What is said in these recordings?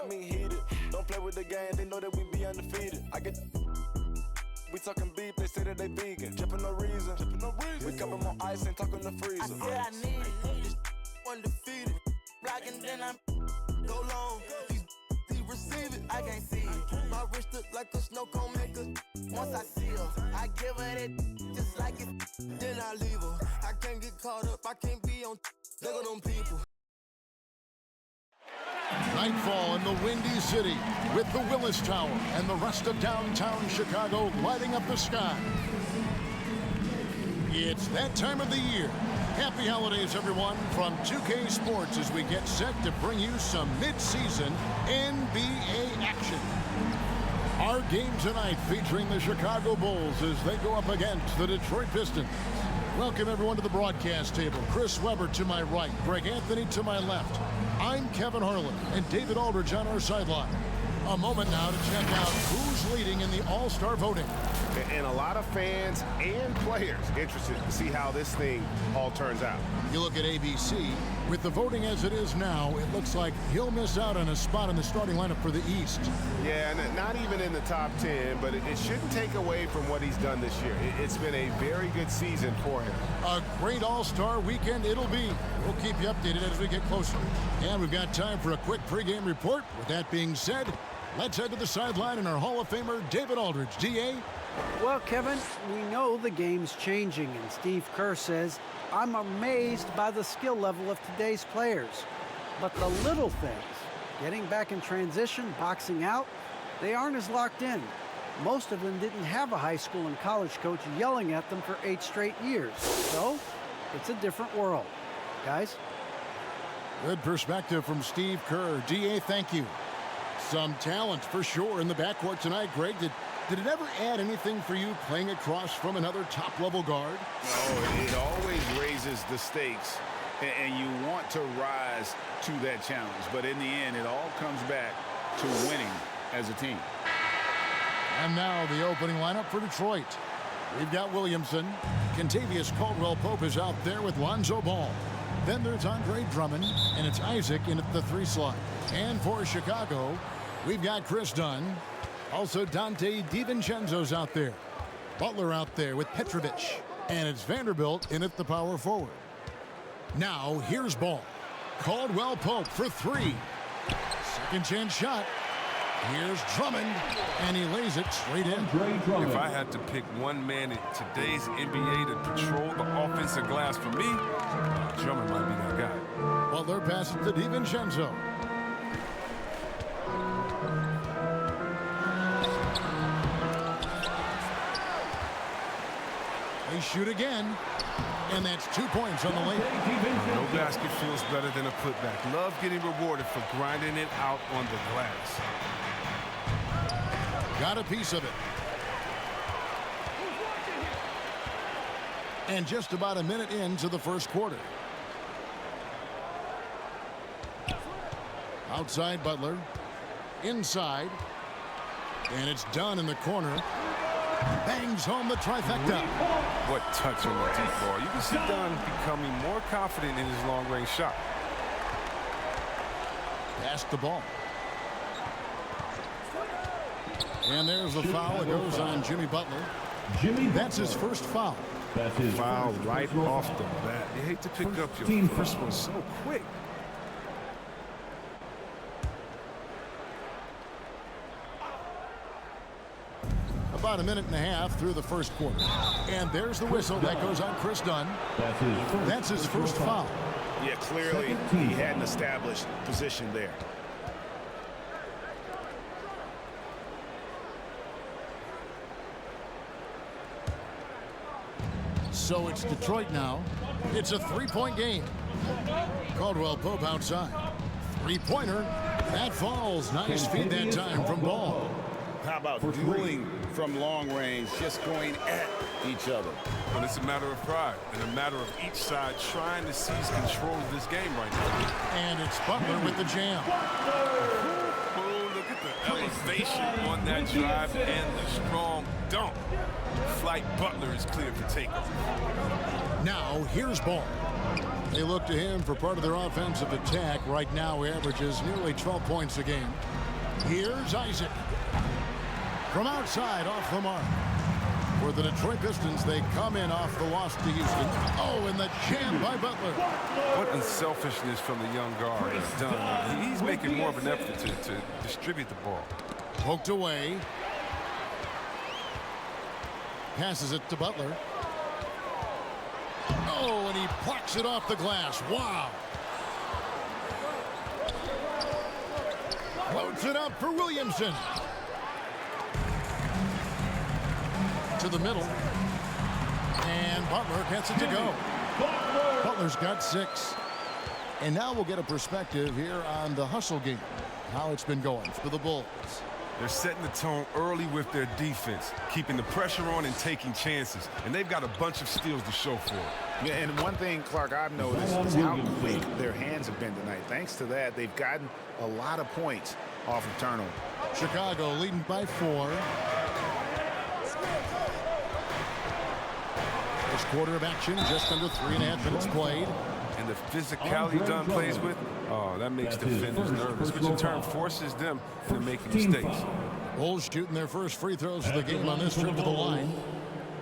got me heated. Don't play with the game, they know that we be undefeated. I get we talking beef, they say that they vegan. Drippin' no reason. We cup 'em on ice and talk in the freezer. I said I need it. This undefeated. Blocking, then I'm go long. These receive it. I can't see it. My wrist look like a snow cone maker. Once I see her, I give her that just like it. Then I leave her. I can't get caught up. I can't be on. Look at them people. Nightfall in the Windy City with the Willis Tower and the rest of downtown Chicago lighting up the sky. It's that time of the year. Happy holidays, everyone, from 2K Sports as we get set to bring you some mid-season NBA action. Our game tonight featuring the Chicago Bulls as they go up against the Detroit Pistons. Welcome, everyone, to the broadcast table. Chris Webber to my right, Greg Anthony to my left. I'm Kevin Harlan and David Aldridge on our sideline. A moment now to check out who's leading in the All-Star voting. And a lot of fans and players interested to see how this thing all turns out. You look at ABC. With the voting as it is now, it looks like he'll miss out on a spot in the starting lineup for the East. Yeah, not even in the top 10, but it shouldn't take away from what he's done this year. It's been a very good season for him. A great All-Star weekend it'll be. We'll keep you updated as we get closer. And we've got time for a quick pregame report. With that being said, let's head to the sideline and our Hall of Famer, David Aldridge. DA? Well, Kevin, we know the game's changing, and Steve Kerr says, I'm amazed by the skill level of today's players. But the little things, getting back in transition, boxing out, they aren't as locked in. Most of them didn't have a high school and college coach yelling at them for 8 straight years. So, it's a different world. Guys? Good perspective from Steve Kerr. DA, thank you. Some talent for sure in the backcourt tonight, Greg. Did it ever add anything for you playing across from another top-level guard? Oh, it always raises the stakes, and you want to rise to that challenge. But in the end, it all comes back to winning as a team. And now the opening lineup for Detroit. We've got Williamson. Kentavious Caldwell-Pope is out there with Lonzo Ball. Then there's Andre Drummond, and it's Isaac in at the 3 slot. And for Chicago, we've got Chris Dunn. Also, Dante DiVincenzo's out there. Butler out there with Petrovic. And it's Vanderbilt in at the power forward. Now, here's Ball. Caldwell-Pope for 3. Second chance shot. Here's Drummond, and he lays it straight in. If I had to pick one man in today's NBA to patrol the offensive glass for me, Drummond might be that guy. Butler passes to DiVincenzo. They shoot again, and that's 2 points on the layup. No basket feels better than a putback. Love getting rewarded for grinding it out on the glass. Got a piece of it. And just about a minute into the first quarter. Outside Butler. Inside. And it's done in the corner. Bangs home the trifecta. What touch on the deep ball. You can see Dunn becoming more confident in his long-range shot. Pass the ball. And there's the foul. It goes on Jimmy Butler. That's his first foul. That's his foul right off the bat. You hate to pick up your first one so quick. About a minute and a half through the first quarter. And there's the whistle. That goes on Chris Dunn. That's his first foul. Yeah, clearly he had an established position there. So it's Detroit now. It's a 3-point game. Caldwell-Pope outside. 3-pointer. That falls. Nice feed that time from Ball. How about dueling from long range, just going at each other? But it's a matter of pride and a matter of each side trying to seize control of this game right now. And it's Butler with the jam. Oh, look at the elevation on that drive and the strong dunk. flight. Butler is cleared for takeoff. Now, here's Ball. They look to him for part of their offensive attack. Right now, he averages nearly 12 points a game. Here's Isaac. From outside, off the mark. For the Detroit Pistons, they come in off the loss to Houston. Oh, and the jam by Butler. What unselfishness from the young guard is done. He's making more of an effort to distribute the ball. Poked away. Passes it to Butler. Oh, and he plucks it off the glass. Wow. Floats it up for Williamson. To the middle. And Butler gets it to go. Butler's got 6. And now we'll get a perspective here on the hustle game. How it's been going for the Bulls. They're setting the tone early with their defense, keeping the pressure on and taking chances. And they've got a bunch of steals to show for it. Yeah, and one thing, Clark, I've noticed is how quick their hands have been tonight. Thanks to that, they've gotten a lot of points off of turnover. Chicago leading by 4. First quarter of action, just under 3.5 minutes played. And the physicality Dunn plays with, oh, that makes defenders nervous, which in turn forces them into making mistakes. Bulls shooting their first free throws of the game on this trip to the line.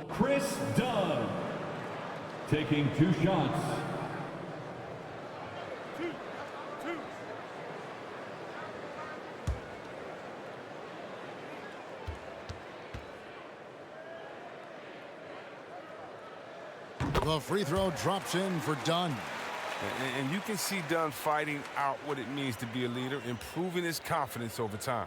Chris Dunn taking 2 shots. The free throw drops in for Dunn. And you can see Dunn fighting out what it means to be a leader, improving his confidence over time.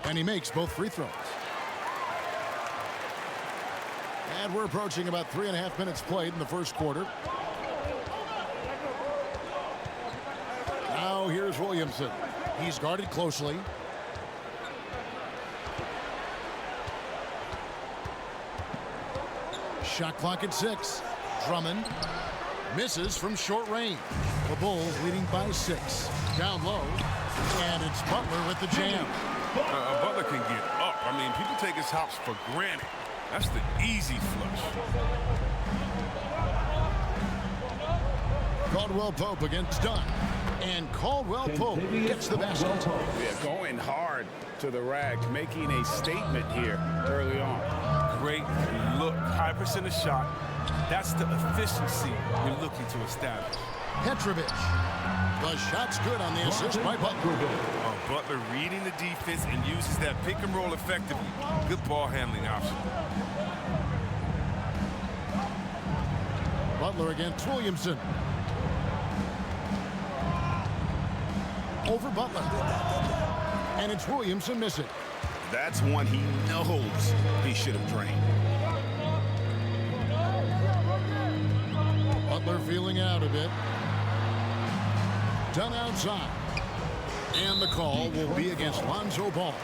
And he makes both free throws. And we're approaching about 3.5 minutes played in the first quarter. Now here's Williamson. He's guarded closely. Shot clock at 6. Drummond misses from short range. The Bulls leading by 6. Down low. And it's Butler with the jam. Butler can get up. I mean, people take his hops for granted. That's the easy flush. Caldwell Pope against Dunn. And Caldwell Pope gets the basket. Yeah, going hard to the rack, making a statement here early on. Great look, high percentage shot. That's the efficiency you're looking to establish. Petrovic. The shot's good on the assist by Butler. Butler reading the defense and uses that pick and roll effectively. Good ball handling option. Butler against Williamson. Over Butler. And it's Williamson missing. That's one he knows he should have drained. Butler feeling out a bit. Done outside. And the call will be against Lonzo Ball.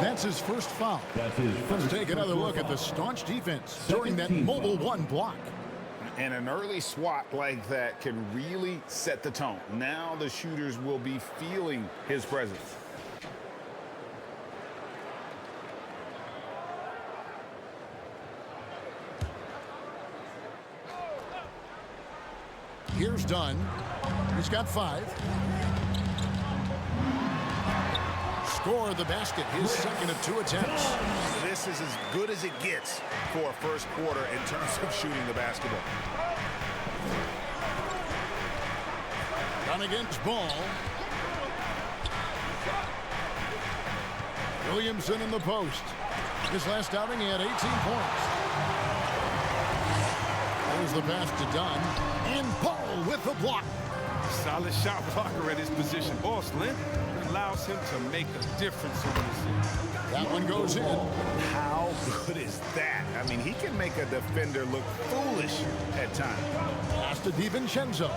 That's his first foul. Let's take another look at the staunch defense during that mobile 1 block. And an early swat like that can really set the tone. Now the shooters will be feeling his presence. Here's Dunn. He's got 5. Score the basket, his second of 2 attempts. This is as good as it gets for a first quarter in terms of shooting the basketball. Dunn against Ball. Williamson in the post. His last outing, he had 18 points. There's the pass to Dunn. And Ball with the block. Solid shot blocker at his position. Boss length allows him to make a difference in this. That one goes in. How good is that? I mean, he can make a defender look foolish at times. Pass to DiVincenzo.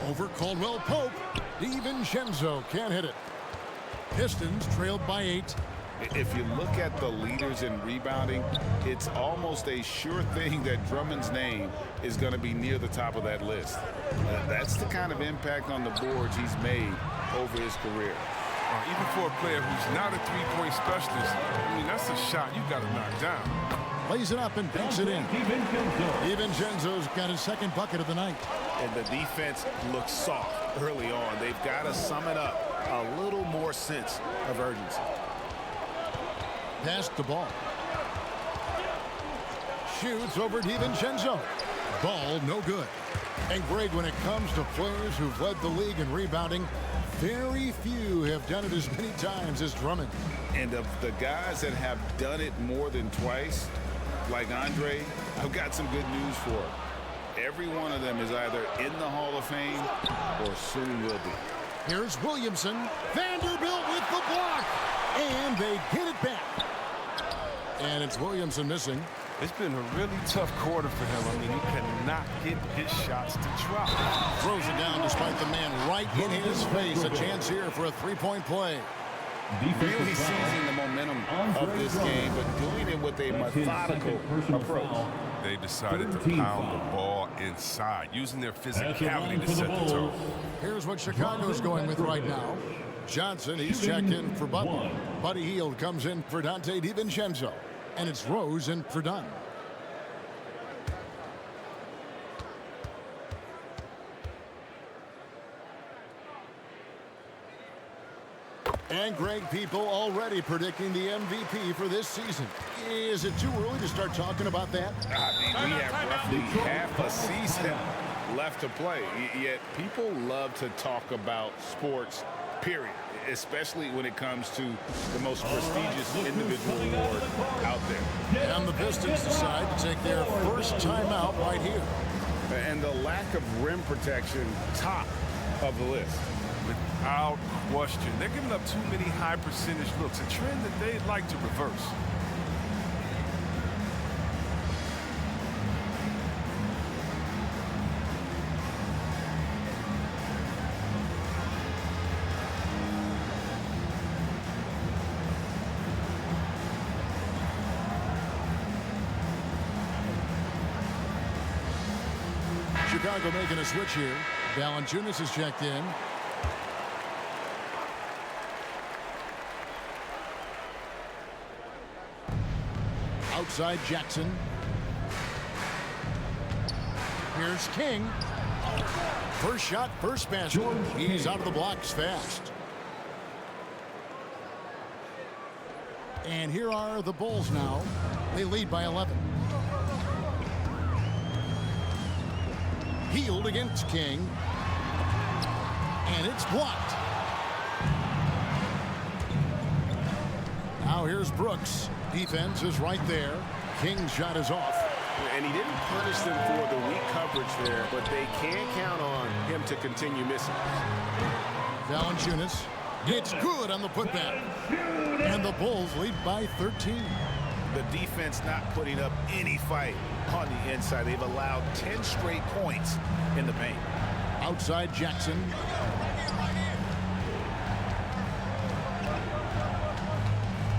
Over Caldwell Pope. DiVincenzo can't hit it. Pistons trailed by 8. If you look at the leaders in rebounding, it's almost a sure thing that Drummond's name is going to be near the top of that list. That's the kind of impact on the boards he's made over his career. Even for a player who's not a three-point specialist, I mean, that's a shot you got to knock down. Lays it up and banks it in. DiVincenzo's got his second bucket of the night. And the defense looks soft early on. They've got to sum it up a little more sense of urgency. Passed the ball. Shoots over DiVincenzo. Ball no good. And Greg, when it comes to players who've led the league in rebounding, very few have done it as many times as Drummond. And of the guys that have done it more than twice, like Andre, I've got some good news for him. Every one of them is either in the Hall of Fame or soon will be. Here's Williamson. Vanderbilt with the block. And they get it back. And it's Williamson missing. It's been a really tough quarter for him. I mean, he cannot get his shots to drop. Throws it down despite the man right in his face. A chance here for a three-point play. Really seizing the momentum of this game, but doing it with a methodical approach. They decided to pound the ball inside, using their physicality to set the tone. Here's what Chicago's going with right now. Johnson, he's checked in for Butler. Buddy Hield comes in for Dante DiVincenzo. And it's Rose and Verdun. And Greg, people already predicting the MVP for this season. Is it too early to start talking about that? I mean, we have roughly half a season left to play. Yet people love to talk about sports, period, especially when it comes to the most prestigious individual award out there. And the Pistons decide to take their first timeout right here. And the lack of rim protection, top of the list. Without question. They're giving up too many high percentage looks, a trend that they'd like to reverse. Chicago making a switch here. Valanciunas is checked in. Outside Jackson. Here's King. First shot, first basket. He's out of the blocks fast. And here are the Bulls now. They lead by 11. Hield against King. And it's blocked. Now here's Brooks. Defense is right there. King's shot is off. And he didn't punish them for the weak coverage there, but they can't count on him to continue missing. Valanciunas. It's good on the putback. And the Bulls lead by 13. The defense not putting up any fight on the inside. They've allowed 10 straight points in the paint. Outside Jackson.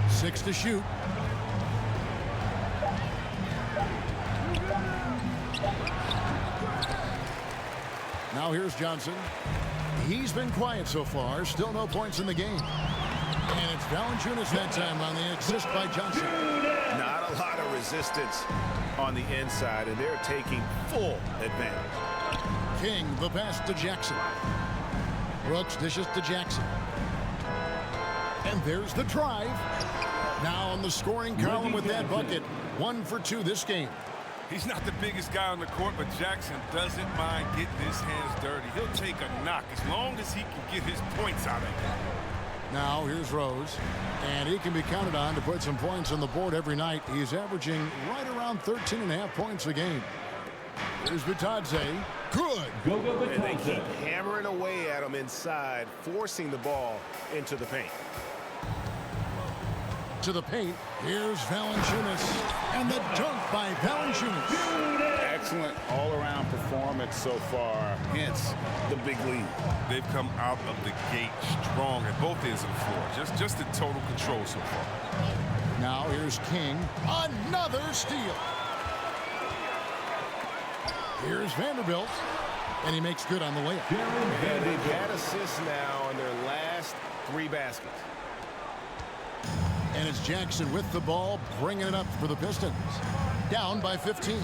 Six to shoot. Now here's Johnson. He's been quiet so far. Still no points in the game. And it's Valanciunas that time on the assist by Johnson. Not a lot of resistance on the inside, and they're taking full advantage. King, the pass to Jackson. Brooks dishes to Jackson. And there's the drive. Now on the scoring column with that bucket. 1 for 2 this game. He's not the biggest guy on the court, but Jackson doesn't mind getting his hands dirty. He'll take a knock as long as he can get his points out of it. Now here's Rose, and he can be counted on to put some points on the board every night. He's averaging right around 13.5 points a game. Here's Bitadze. Good. And they keep hammering away at him inside, forcing the ball into the paint. To the paint. Here's Valanciunas. And the dunk by Valanciunas. excellent all-around performance so far, hence the big lead. They've come out of the gate strong at both ends of the floor. Just in total control so far. Now here's King. Another steal. Here's Vanderbilt. And he makes good on the layup. And they've had assists now on their last 3 baskets. And it's Jackson with the ball, bringing it up for the Pistons. Down by 15.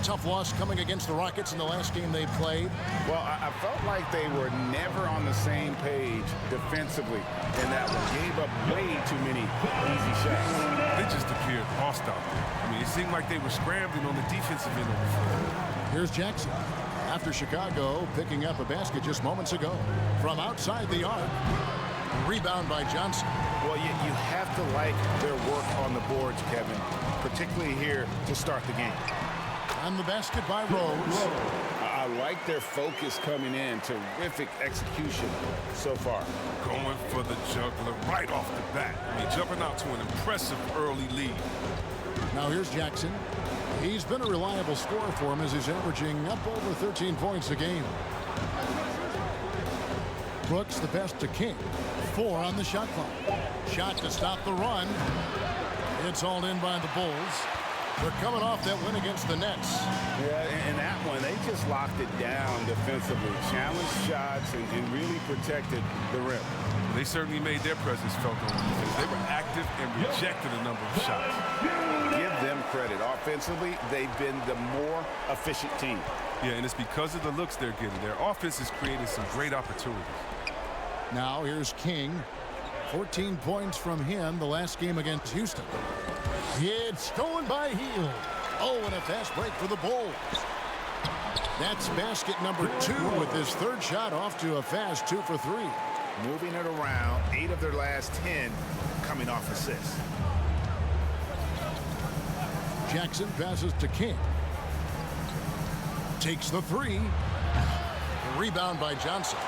Tough loss coming against the Rockets in the last game they played. Well, I felt like they were never on the same page defensively in that one. Gave up way too many easy shots. They just appeared lost out there. I mean, it seemed like they were scrambling on the defensive end of the floor. Here's Jackson. After Chicago picking up a basket just moments ago. From outside the arc. Rebound by Johnson. Well, you have to like their work on the boards, Kevin, particularly here to start the game. And the basket by Rose. I like their focus coming in. Terrific execution so far. Going for the juggler right off the bat. I mean, jumping out to an impressive early lead. Now here's Jackson. He's been a reliable scorer for him as he's averaging up over 13 points a game. Brooks the pass to King. 4 on the shot clock. Shot to stop the run. It's hauled in by the Bulls. They're coming off that win against the Nets. Yeah, and that one, they just locked it down defensively. Challenged shots and really protected the rim. They certainly made their presence felt on defense. They were active and rejected a number of shots. Give them credit. Offensively, they've been the more efficient team. Yeah, and it's because of the looks they're getting. Their offense is creating some great opportunities. Now here's King. 14 points from him the last game against Houston. It's stolen by Hield. Oh, and a fast break for the Bulls. That's basket number 2 with his 3rd shot off to a fast 2 for 3. Moving it around, 8 of their last 10 coming off assists. Jackson passes to King. Takes the 3. Rebound by Johnson.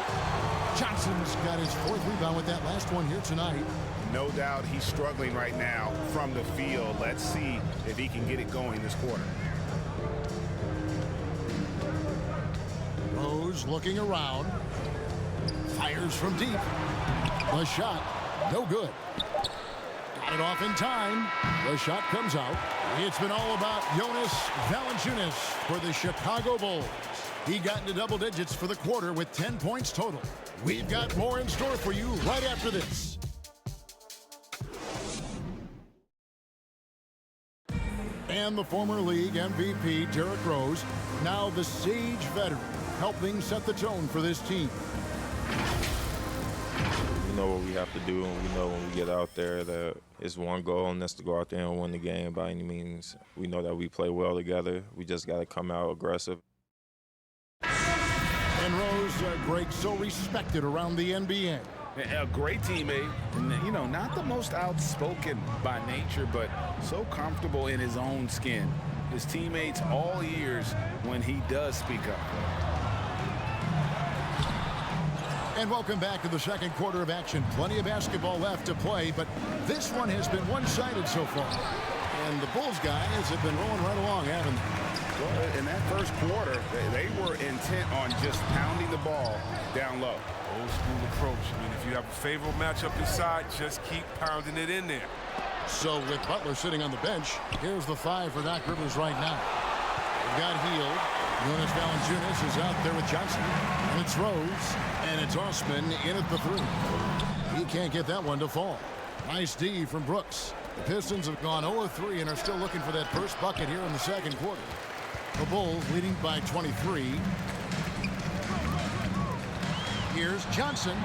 Johnson's got his 4th rebound with that last one here tonight. No doubt he's struggling right now from the field. Let's see if he can get it going this quarter. Rose looking around. Fires from deep. The shot, no good. Got it off in time. The shot comes out. It's been all about Jonas Valanciunas for the Chicago Bulls. He got into double digits for the quarter with 10 points total. We've got more in store for you right after this. And the former league MVP, Derrick Rose, now the Sage veteran, helping set the tone for this team. We know what we have to do, and we know when we get out there that it's one goal, and that's to go out there and win the game by any means. We know that we play well together. We just got to come out aggressive. And Rose, Greg, so respected around the NBA. A great teammate, you know, not the most outspoken by nature, but so comfortable in his own skin. His teammates all ears when he does speak up. And welcome back to the second quarter of action. Plenty of basketball left to play, but this one has been one-sided so far. And the Bulls guys have been rolling right along, haven't they? Well, in that first quarter, they were intent on just pounding the ball down low. Old school approach. I mean, if you have a favorable matchup inside, just keep pounding it in there. So with Butler sitting on the bench, here's the 5 for Doc Rivers right now. We've got Hield. Jonas Valanciunas is out there with Johnson. And it's Rose. And it's Osman in at the 3. He can't get that one to fall. Nice D from Brooks. The Pistons have gone 0-3 and are still looking for that first bucket here in the second quarter. The Bulls leading by 23. Here's Johnson.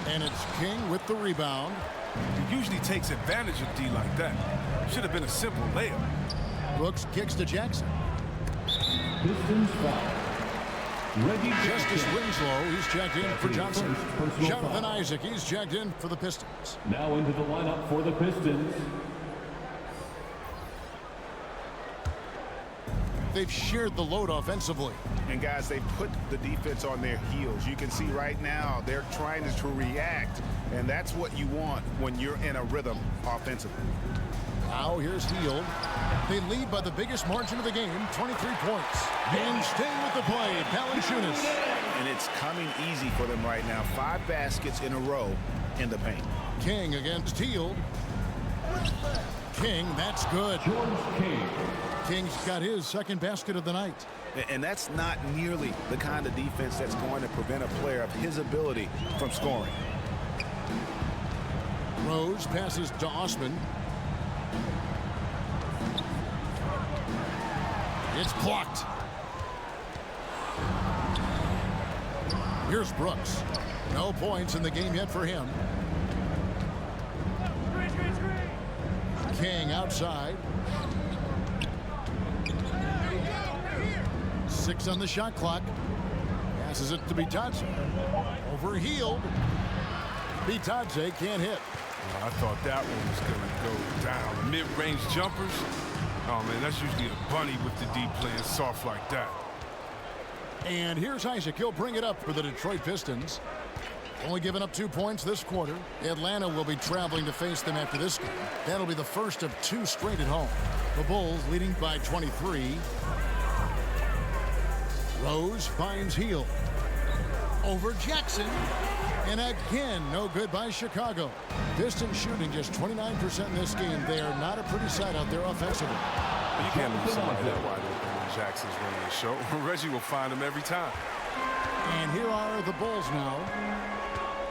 And it's King with the rebound. He usually takes advantage of D like that. Should have been a simple layup. Brooks kicks to Jackson. Pistons foul. Justice Winslow, he's checked in for Johnson. Jonathan Isaac, he's checked in for the Pistons. Now into the lineup for the Pistons. They've shared the load offensively. And guys, they put the defense on their heels. You can see right now they're trying to react, and that's what you want when you're in a rhythm offensively. Now here's Hield. They lead by the biggest margin of the game, 23 points. And staying with the play, Valanciunas. And it's coming easy for them right now. 5 baskets in a row in the paint. King against Hield. King, that's good. George King. King's got his second basket of the night. And that's not nearly the kind of defense that's going to prevent a player of his ability from scoring. Rose passes to Osman. It's blocked. Here's Brooks. No points in the game yet for him. King outside. 6 on the shot clock. Passes it to Bitadze. Over Hield. Bitadze can't hit. I thought that one was going to go down. Mid-range jumpers. Oh, man, that's usually a bunny with the deep playing soft like that. And here's Isaac. He'll bring it up for the Detroit Pistons. Only giving up 2 points this quarter. Atlanta will be traveling to face them after this game. That'll be the first of 2 straight at home. The Bulls leading by 23. Rose finds Hield. Over Jackson. And again, no good by Chicago. Pistons shooting just 29% in this game. They are not a pretty sight out there offensively. You can't leave somebody that wide open when Jackson's running the show. Reggie will find him every time. And here are the Bulls now.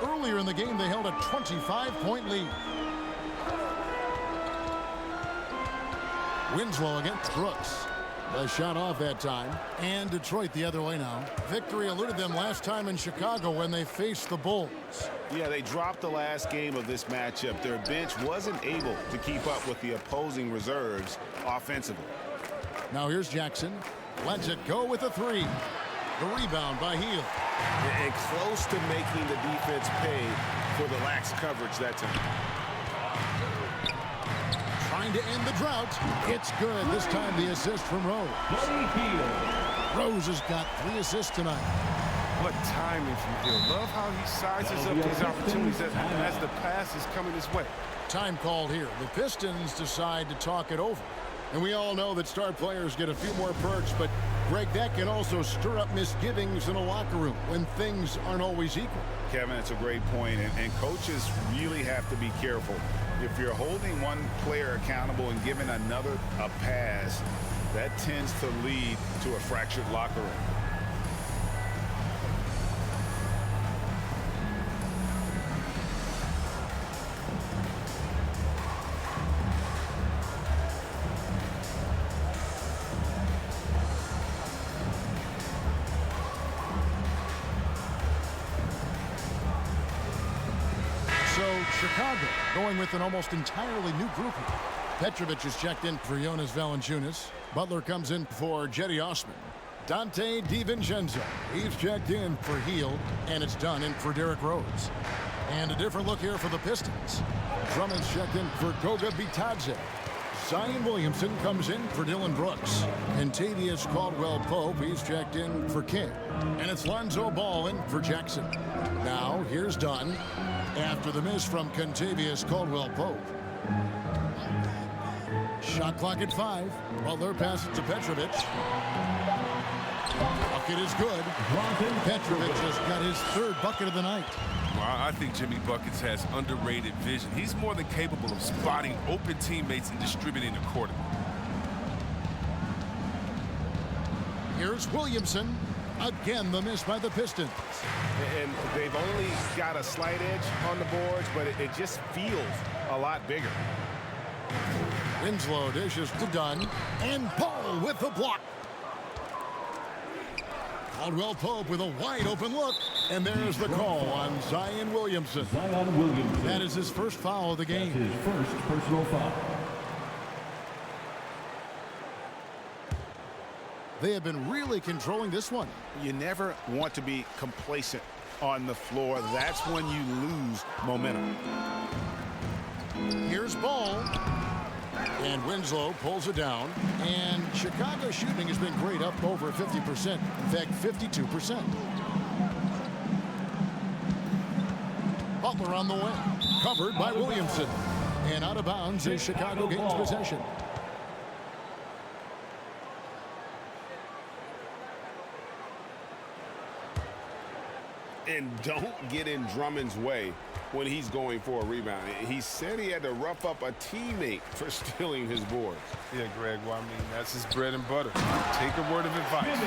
Earlier in the game, they held a 25-point lead. Winslow against Brooks. A shot off that time. And Detroit the other way now. Victory eluded them last time in Chicago when they faced the Bulls. Yeah, they dropped the last game of this matchup. Their bench wasn't able to keep up with the opposing reserves offensively. Now here's Jackson. Lets it go with a 3. The rebound by Hield. And close to making the defense pay for the lax coverage that time. Trying to end the drought. It's good. This time the assist from Rose. Rose has got 3 assists tonight. What timing from Hield. Love how he sizes up these opportunities as the pass is coming his way. Time called here. The Pistons decide to talk it over. And we all know that star players get a few more perks, but Greg, that can also stir up misgivings in a locker room when things aren't always equal. Kevin, it's a great point, and coaches really have to be careful. If you're holding one player accountable and giving another a pass, that tends to lead to a fractured locker room. Chicago going with an almost entirely new group here. Petrovic is checked in for Jonas Valanciunas. Butler comes in for Jetty Osman. Dante DiVincenzo, he's checked in for Hield, and it's done in for Derrick Rose. And a different look here for the Pistons. Drummond's checked in for Goga Bitadze. Zion Williamson comes in for Dylan Brooks. Kentavious Caldwell-Pope, he's checked in for King. And it's Lonzo Ball in for Jackson. Now, here's Dunn after the miss from Kentavious Caldwell-Pope. Shot clock at 5. Butler passes to Petrovic. Bucket is good. Petrovic has got his 3rd bucket of the night. Well, I think Jimmy Buckets has underrated vision. He's more than capable of spotting open teammates and distributing accordingly. Here's Williamson. Again, the miss by the Pistons. And they've only got a slight edge on the boards, but it just feels a lot bigger. Winslow dishes to Dunn. And Paul with the block. Caldwell-Pope with a wide open look. And there's the call on Zion Williamson. Zion Williamson. That is his first foul of the game. That's his first personal foul. They have been really controlling this one. You never want to be complacent on the floor. That's when you lose momentum. Here's Ball. And Winslow pulls it down. And Chicago's shooting has been great, up over 50%. In fact, 52%. Butler on the wing. Covered by Williamson. And out of bounds as Chicago gains possession. And don't get in Drummond's way when he's going for a rebound. He said he had to rough up a teammate for stealing his boards. Yeah, Greg, well, I mean, that's his bread and butter. Take a word of advice. Let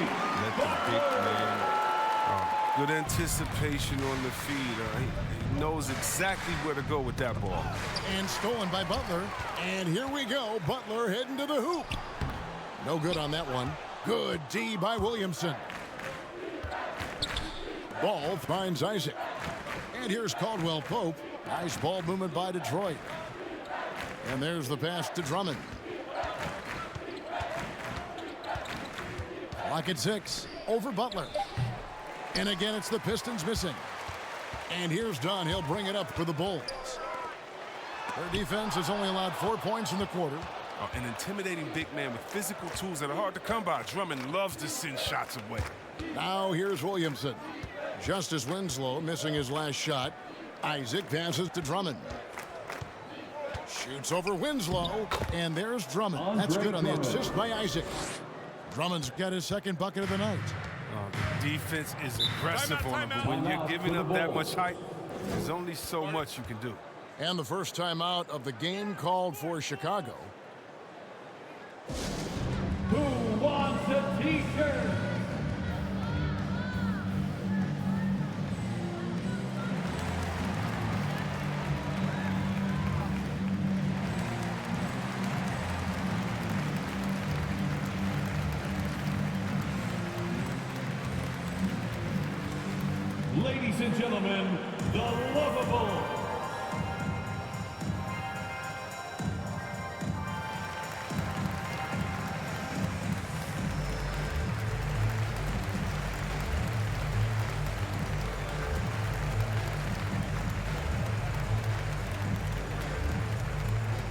the big man. Good anticipation on the feed. He knows exactly where to go with that ball. And stolen by Butler. And here we go. Butler heading to the hoop. No good on that one. Good D by Williamson. Ball finds Isaac. And here's Caldwell Pope. Nice ball movement by Detroit. And there's the pass to Drummond. Lock at 6. Over Butler. And again, it's the Pistons missing. And here's Dunn. He'll bring it up for the Bulls. Their defense has only allowed 4 points in the quarter. An intimidating big man with physical tools that are hard to come by. Drummond loves to send shots away. Now here's Williamson. Justice Winslow missing his last shot. Isaac passes to Drummond. Shoots over Winslow. And there's Drummond. That's good on the assist by Isaac. Drummond's got his second bucket of the night. The defense is aggressive on him, but when you're giving up that much height, there's only so much you can do. And the first timeout of the game called for Chicago. Who wants a t-shirt? Ladies and gentlemen, the Lovable.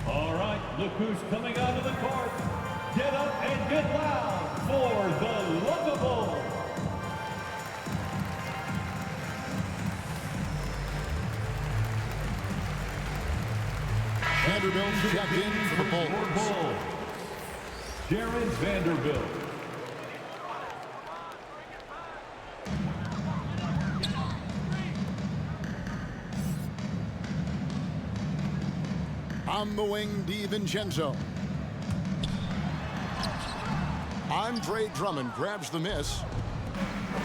All right, look who's coming out of the court. Get up and get loud for the Lovable. Vanderbilt checked in for the Bulls. Jared Vanderbilt. On the wing, DiVincenzo. Andre Drummond grabs the miss.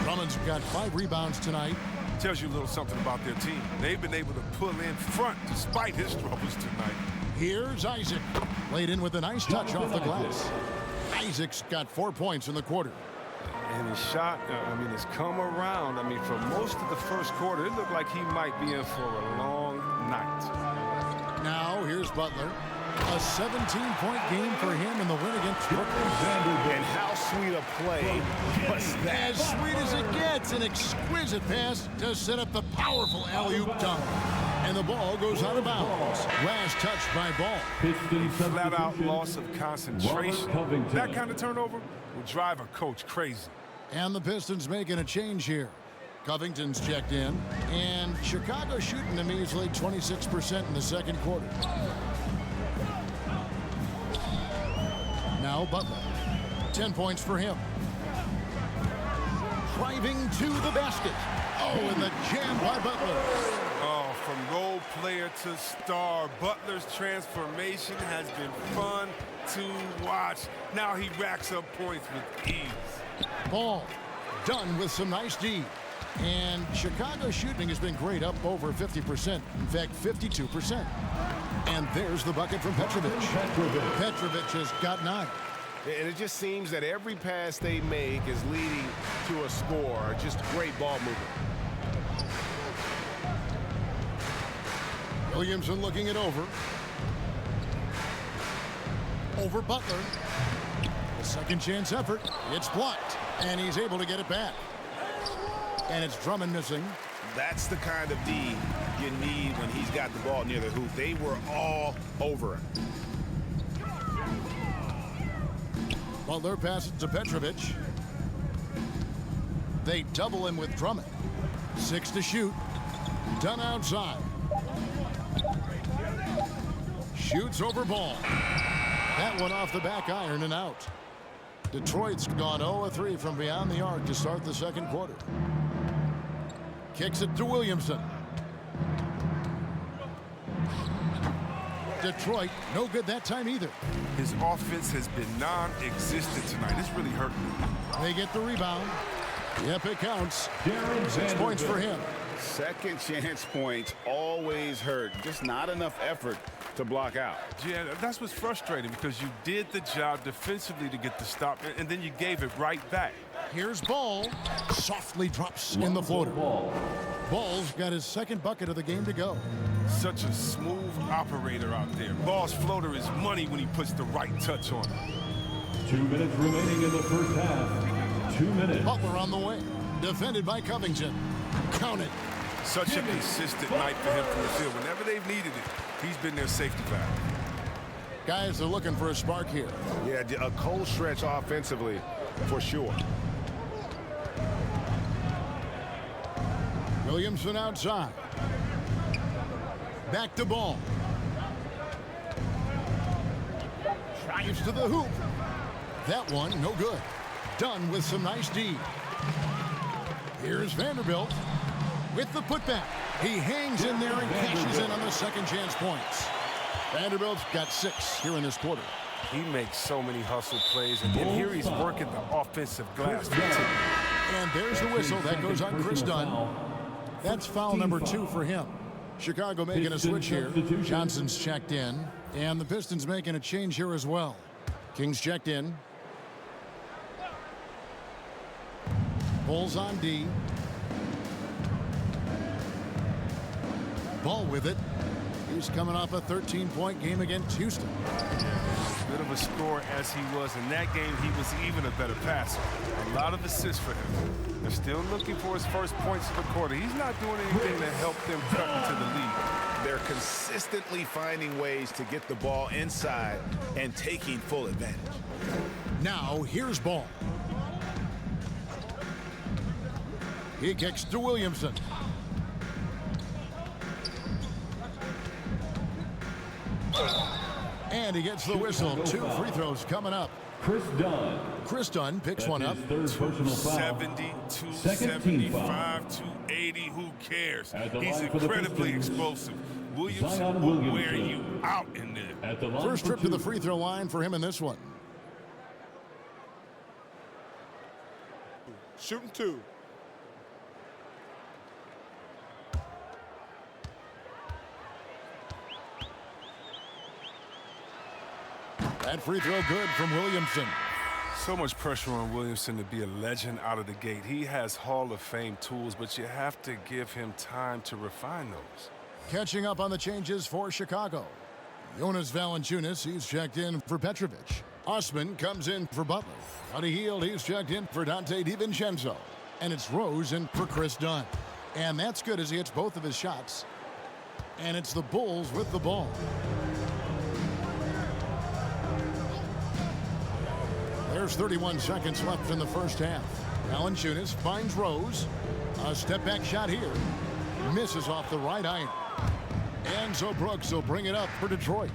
Drummond's got 5 rebounds tonight. Tells you a little something about their team. They've been able to pull in front despite his troubles tonight. Here's Isaac. Laid in with a nice touch off the glass. Isaac's got 4 points in the quarter. And his shot, has come around. For most of the first quarter, it looked like he might be in for a long night. Now, here's Butler. A 17-point game for him in the win against Brooklyn. And how sweet a play was that? As sweet as it gets, an exquisite pass to set up the powerful alley-oop dunk. And the ball goes out of bounds. Last touch by Ball. Flat-out loss of concentration. That kind of turnover will drive a coach crazy. And the Pistons making a change here. Covington's checked in. And Chicago shooting a measly 26% in the second quarter. Now Butler. 10 points for him. Driving to the basket. Oh, and the jam by Butler. Oh, from role player to star, Butler's transformation has been fun to watch. Now he racks up points with ease. Ball done with some nice D. And Chicago's shooting has been great, up over 50%. In fact, 52%. And there's the bucket from Petrovic. Petrovic has got 9. And it just seems that every pass they make is leading to a score. Just great ball movement. Williamson looking it over. Over Butler. The second chance effort. It's blocked. And he's able to get it back. And it's Drummond missing. That's the kind of D you need when he's got the ball near the hoop. They were all over him. Butler passes to Petrovic. They double him with Drummond. 6 to shoot. Done outside. Shoots over Ball. That one off the back iron and out. Detroit's gone 0-3 from beyond the arc to start the second quarter. Kicks it to Williamson. Detroit, no good that time either. His offense has been non-existent tonight. It's really hurting him. They get the rebound. Yep, it counts. 6 points for him. Second chance points always hurt. Just not enough effort to block out. Yeah, that's what's frustrating because you did the job defensively to get the stop, and then you gave it right back. Here's Ball. Softly drops in the floater. Ball's got his second bucket of the game to go. Such a smooth operator out there. Ball's floater is money when he puts the right touch on it. 2 minutes remaining in the first half. 2 minutes. Butler on the wing. Defended by Covington. Count it. Such a consistent night for him from the field. Whenever they've needed it, he's been their safety valve. Guys are looking for a spark here. Yeah, a cold stretch offensively, for sure. Williamson outside. Back to Ball. Drives to the hoop. That one, no good. Done with some nice D. Here's Vanderbilt with the putback. He hangs in there and cashes in on the second chance points. Vanderbilt's got 6 here in this quarter. He makes so many hustle plays, and here he's working the offensive glass. And there's the whistle. That goes on Chris Dunn. That's foul number 2 for him. Chicago making a switch here. Johnson's checked in, and the Pistons making a change here as well. Kings checked in. Bulls on D. Ball with it. He's coming off a 13-point game against Houston. As good of a scorer as he was in that game, he was even a better passer. A lot of assists for him. They're still looking for his first points of the quarter. He's not doing anything to help them cut into the lead. They're consistently finding ways to get the ball inside and taking full advantage. Now, here's Ball. He kicks to Williamson. And he gets the whistle. 2 free throws coming up. Chris Dunn. Chris Dunn picks one up. 270, 275, 280. Who cares? He's incredibly explosive. Williamson will wear you out in there. First trip to the free throw line for him in this one. Shooting 2. That free throw good from Williamson. So much pressure on Williamson to be a legend out of the gate. He has Hall of Fame tools, but you have to give him time to refine those. Catching up on the changes for Chicago. Jonas Valanciunas, he's checked in for Petrovic. Osman comes in for Butler. Buddy Hield, he's checked in for Dante DiVincenzo. And it's Rose in for Chris Dunn. And that's good as he hits both of his shots. And it's the Bulls with the ball. There's 31 seconds left in the first half. Valanciunas finds Rose. A step-back shot here. Misses off the right iron. And so Brooks will bring it up for Detroit.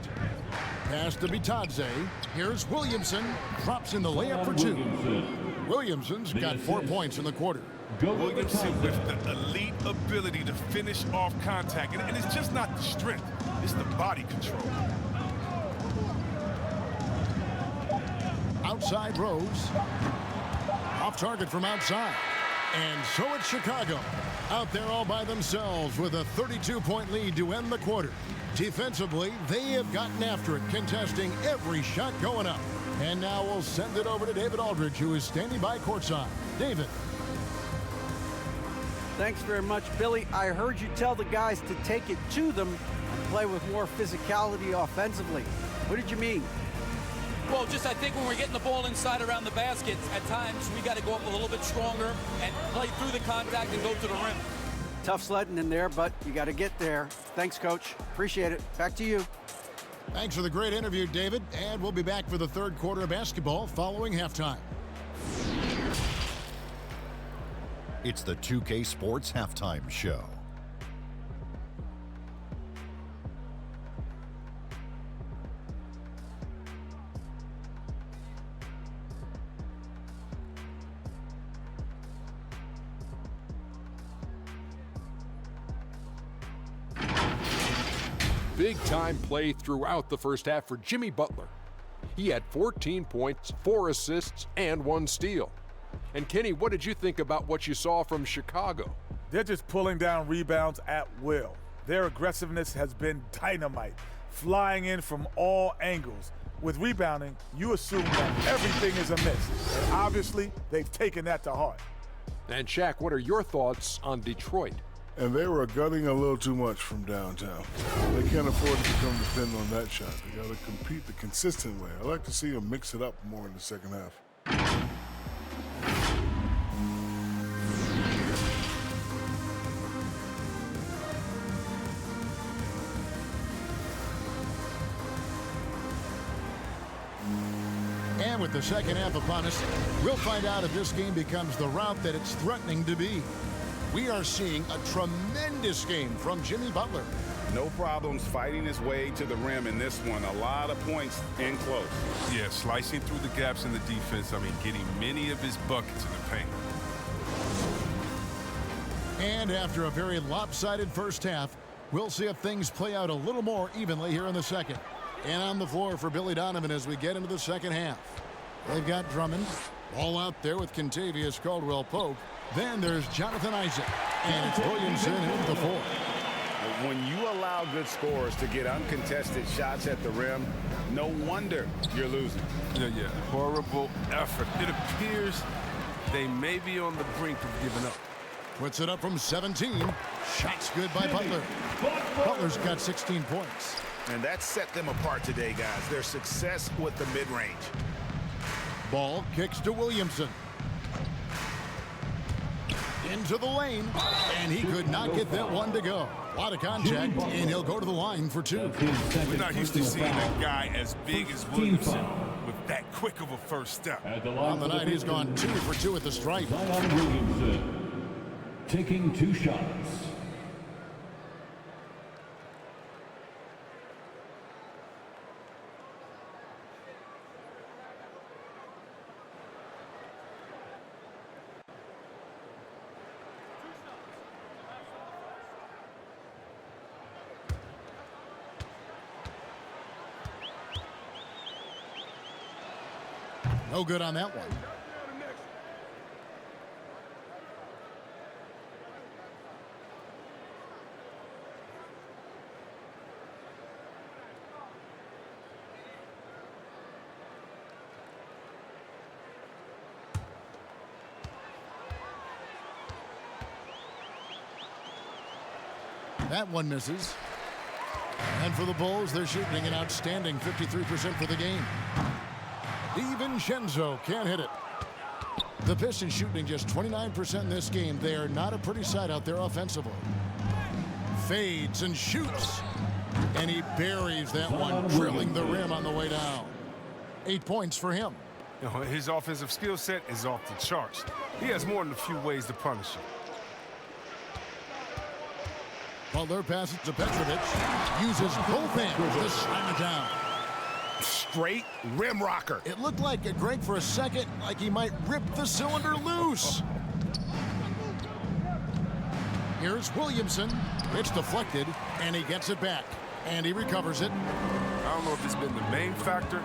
Pass to Bitadze. Here's Williamson. Drops in the layup for 2. Williamson's got 4 points in the quarter. Williamson with the elite ability to finish off contact. And it's just not the strength. It's the body control. Outside Rose. Off target from outside. And so it's Chicago. Out there all by themselves with a 32-point lead to end the quarter. Defensively, they have gotten after it, contesting every shot going up. And now we'll send it over to David Aldridge, who is standing by courtside. David. Thanks very much, Billy. I heard you tell the guys to take it to them and play with more physicality offensively. What did you mean? Well, just I think when we're getting the ball inside around the basket, at times we got to go up a little bit stronger and play through the contact and go to the rim. Tough sledding in there, but you got to get there. Thanks, Coach. Appreciate it. Back to you. Thanks for the great interview, David. And we'll be back for the third quarter of basketball following halftime. It's the 2K Sports Halftime Show. big-time play throughout the first half for Jimmy Butler. He had 14 points, 4 assists, and 1 steal. And Kenny, what did you think about what you saw from Chicago? They're just pulling down rebounds at will. Their aggressiveness has been dynamite, flying in from all angles. With rebounding, you assume that everything is a miss. And obviously, they've taken that to heart. And Shaq, what are your thoughts on Detroit? And they were gutting a little too much from downtown. They can't afford to become dependent on that shot. They got to compete the consistent way. I like to see them mix it up more in the second half. And with the second half upon us, we'll find out if this game becomes the route that it's threatening to be. We are seeing a tremendous game from Jimmy Butler. No problems fighting his way to the rim in this one. A lot of points in close. Yeah, slicing through the gaps in the defense. I mean, getting many of his buckets in the paint. And after a very lopsided first half, we'll see if things play out a little more evenly here in the second. And on the floor for Billy Donovan as we get into the second half. They've got Drummond. All out there with Kentavious Caldwell-Pope. Then there's Jonathan Isaac. And it's Williamson in the fourth. When you allow good scorers to get uncontested shots at the rim, no wonder you're losing. Yeah. Horrible effort. It appears they may be on the brink of giving up. Puts it up from 17. Shots good by Butler. Butler's got 16 points. And that set them apart today, guys. Their success with the mid-range. Ball kicks to Williamson. Into the lane, and he could not get that one to go. A lot of contact, and he'll go to the line for 2. We're not used to seeing a guy as big as Williamson with that quick of a first step. On the night, he's gone 2 for 2 at the stripe. Williamson taking 2 shots. No good on that one. That one misses. And for the Bulls, they're shooting an outstanding 53% for the game. DiVincenzo can't hit it. The Pistons shooting just 29% in this game. They are not a pretty sight out there offensively. Fades and shoots. And he buries that one, drilling the rim on the way down. 8 points for him. You know, his offensive skill set is off the charts. He has more than a few ways to punish him. Butler passes to Petrovic. Uses both hands to slam it down. Straight rim rocker. It looked like Greg for a second, like he might rip the cylinder loose. Here's Williamson. It's deflected, and he gets it back. And he recovers it. I don't know if it's been the main factor.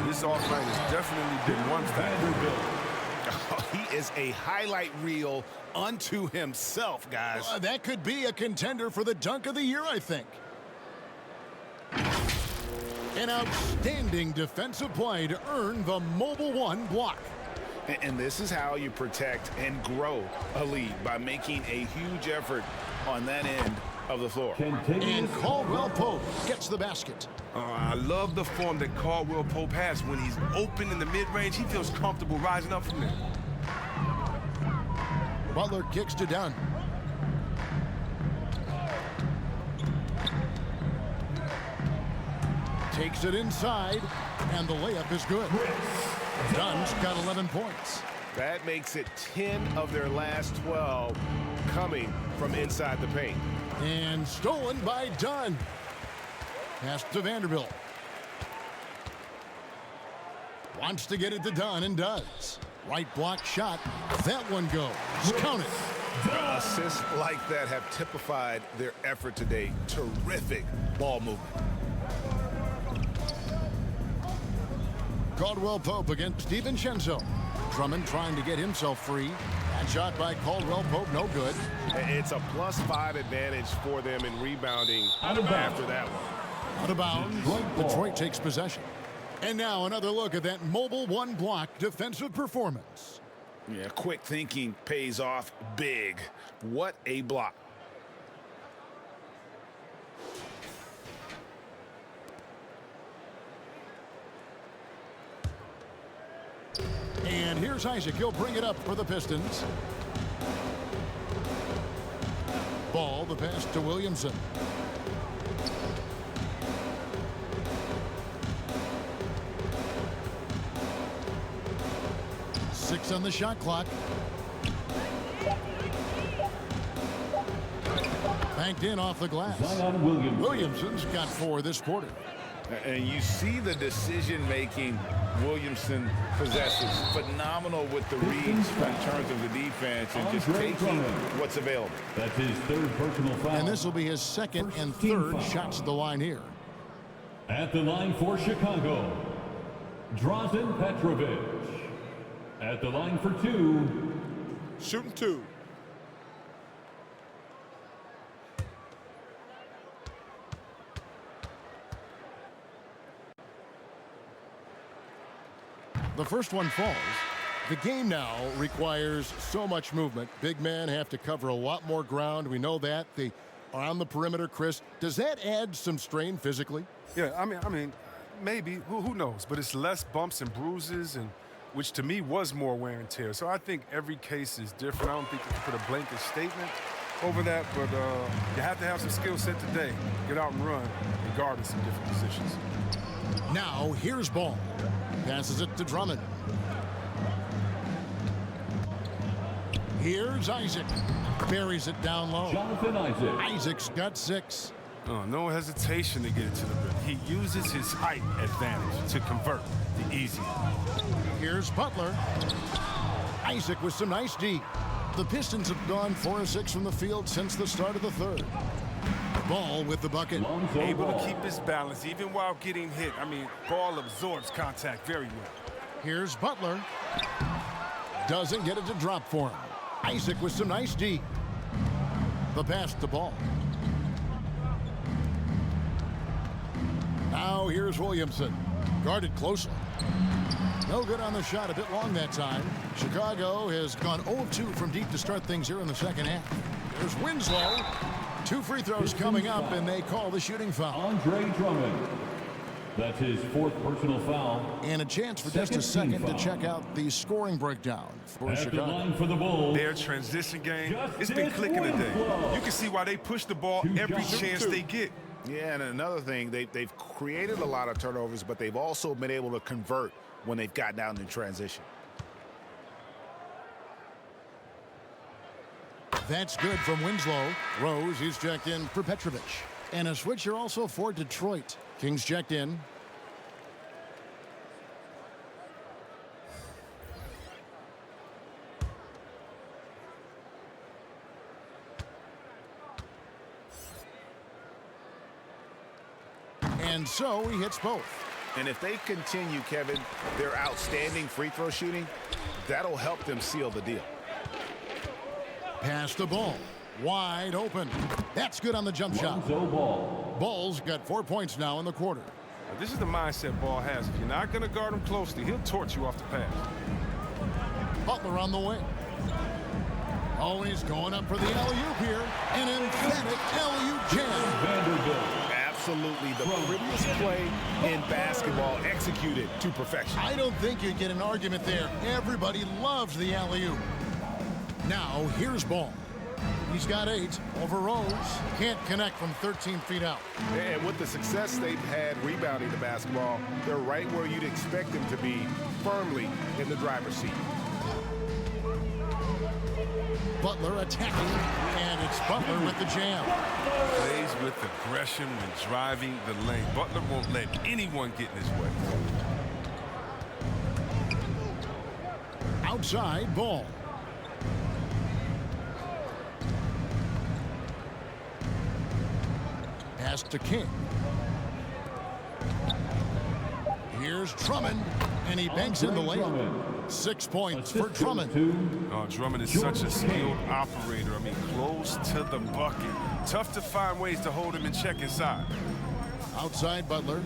This offline has definitely been one factor. He is a highlight reel unto himself, guys. That could be a contender for the dunk of the year, I think. An outstanding defensive play to earn the Mobile One block. And this is how you protect and grow a lead, by making a huge effort on that end of the floor. And Caldwell-Pope gets the basket. I love the form that Caldwell-Pope has. When he's open in the mid-range, he feels comfortable rising up from there. Butler kicks to Dunn. Takes it inside, and the layup is good. Dunn's got 11 points. That makes it 10 of their last 12 coming from inside the paint. And stolen by Dunn. Pass to Vanderbilt. Wants to get it to Dunn and does. Right block shot. That one goes. Count it. Assists like that have typified their effort today. Terrific ball movement. Caldwell Pope against DiVincenzo. Drummond trying to get himself free. That shot by Caldwell Pope, no good. It's a +5 advantage for them in rebounding after that one. Out of bounds. Detroit takes possession. And now another look at that mobile one-block defensive performance. Yeah, quick thinking pays off big. What a block. And here's Isaac. He'll bring it up for the Pistons. Ball, the pass to Williamson. Six on the shot clock. Banked in off the glass. Williamson's got 4 this quarter. And you see the decision-making Williamson possesses. Phenomenal with the reads in terms of the defense and just taking what's available. That's his 3rd personal foul. And this will be his 2nd and 3rd shots at the line here. At the line for Chicago, Drazen Petrovic. At the line for 2. Shooting 2. The first one falls. The game now requires so much movement. Big men have to cover a lot more ground. We know that. They are on the perimeter, Chris. Does that add some strain physically? Yeah, I mean, maybe. Who knows? But it's less bumps and bruises, and which to me was more wear and tear. So I think every case is different. I don't think you can put a blanket statement over that, but you have to have some skill set today. Get out and run and guard in some different positions. Now, here's Ball. Passes it to Drummond. Here's Isaac. Buries it down low. Jonathan Isaac. Isaac's got 6. Oh, no hesitation to get it to the rim. He uses his height advantage to convert the easy. Here's Butler. Isaac with some nice D. The Pistons have gone 4 of 6 from the field since the start of the 3rd. Ball with the bucket. Able to keep his balance even while getting hit. I mean, Ball absorbs contact very well. Here's Butler. Doesn't get it to drop for him. Isaac with some nice D. The pass to Ball. Now here's Williamson. Guarded closely. No good on the shot. A bit long that time. Chicago has gone 0-2 from deep to start things here in the second half. There's Winslow. 2 free throws coming up, and they call the shooting foul. Andre Drummond. That's his 4th personal foul. And a chance for just a second to check out the scoring breakdown for Chicago. The line for the Bulls. Their transition game, it's been clicking today. You can see why they push the ball every chance they get. Yeah, and another thing, they've created a lot of turnovers, but they've also been able to convert when they've gotten out in transition. That's good from Winslow. Rose is checked in for Petrovic. And a switcher also for Detroit. Kings checked in. And so he hits both. And if they continue, Kevin, their outstanding free throw shooting, that'll help them seal the deal. Pass the ball. Wide open. That's good on the jump shot. Ball's got 4 points now in the quarter. This is the mindset Ball has. If you're not going to guard him closely, he'll torch you off the pass. Butler on the wing. Oh, he's going up for the alley-oop here. An emphatic alley-oop jam. Absolutely the prettiest play in basketball, executed to perfection. I don't think you'd get an argument there. Everybody loves the alley-oop. Now, here's Ball. He's got 8 over Rose. Can't connect from 13 feet out. And with the success they've had rebounding the basketball, they're right where you'd expect them to be, firmly in the driver's seat. Butler attacking, and it's Butler with the jam. Plays with aggression when driving the lane. Butler won't let anyone get in his way. Outside Ball. pass to King. Here's Drummond, and he banks in the lane. 6 points for Drummond. Oh, Drummond is such a skilled operator. I mean, close to the bucket. Tough to find ways to hold him in check inside. Outside Butler.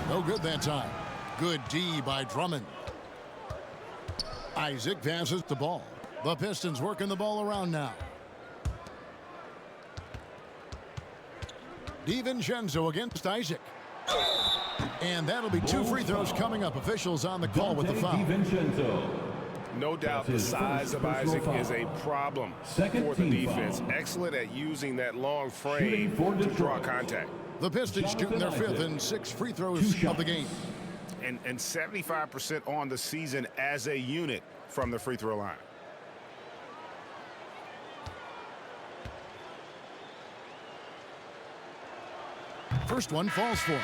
No good that time. Good D by Drummond. Isaac passes the ball. The Pistons working the ball around now. DiVincenzo against Isaac. And that'll be 2 free throws coming up. Officials on the call with the foul. No doubt the size of Isaac is a problem for the defense. Excellent at using that long frame to draw contact. The Pistons shooting their 5th and 6th free throws of the game. And 75% on the season as a unit from the free throw line. First one falls for him.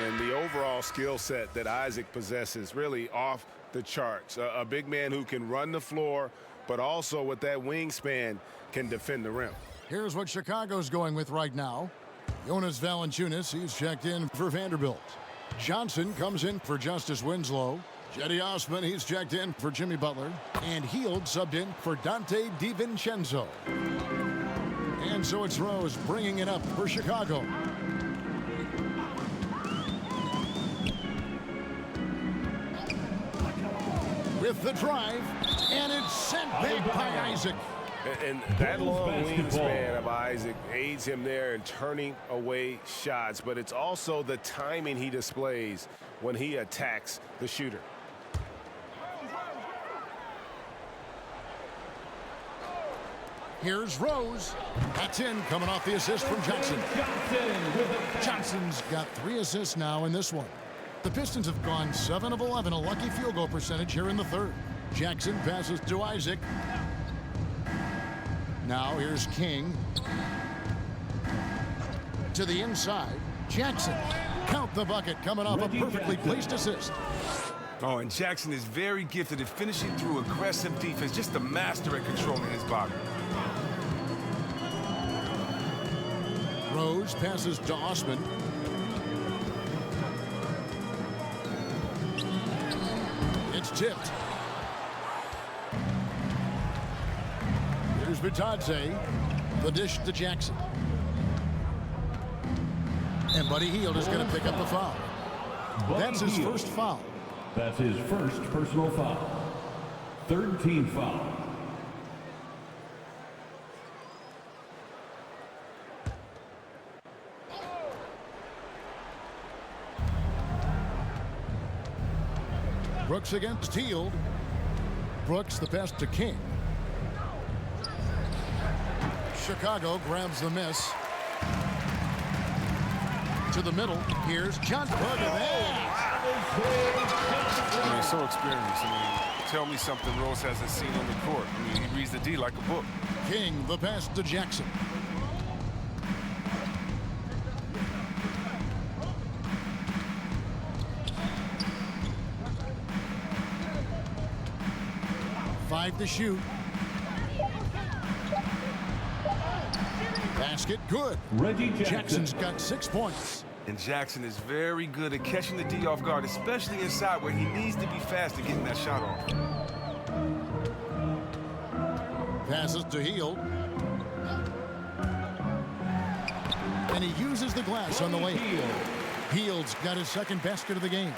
And the overall skill set that Isaac possesses really off the charts. A big man who can run the floor, but also with that wingspan can defend the rim. Here's what Chicago's going with right now. Jonas Valanciunas, he's checked in for Vanderbilt. Johnson comes in for Justice Winslow. Cedi Osman, he's checked in for Jimmy Butler. And Hield subbed in for Dante DiVincenzo. And so it's Rose bringing it up for Chicago. With the drive, and it's sent back by Isaac. And that long wingspan of Isaac aids him there in turning away shots, but it's also the timing he displays when he attacks the shooter. Here's Rose. That's in, coming off the assist from Johnson. Johnson's got 3 assists now in this one. The Pistons have gone 7 of 11, a lucky field goal percentage here in the 3rd. Jackson passes to Isaac. Now here's King. To the inside. Jackson. Count the bucket, coming off a perfectly placed assist. Oh, and Jackson is very gifted at finishing through aggressive defense, just a master at controlling his body. Rose passes to Osman. It's tipped. Here's Bitadze. The dish to Jackson. And Buddy Hield is going to pick up the foul. That's his first foul. That's his first personal foul. 3rd team foul. Brooks against Hield. Brooks the pass to King. Chicago grabs the miss. To the middle. Here's Johnson. Look at that. I mean, so experienced. I mean, tell me something Rose hasn't seen on the court. I mean, he reads the D like a book. King the pass to Jackson. Five to shoot. Basket good. Jackson's got 6 points. And Jackson is very good at catching the D off guard, especially inside where he needs to be fast at getting that shot off. Passes to Hield. And he uses the glass on the way. Hield's got his 2nd basket of the game.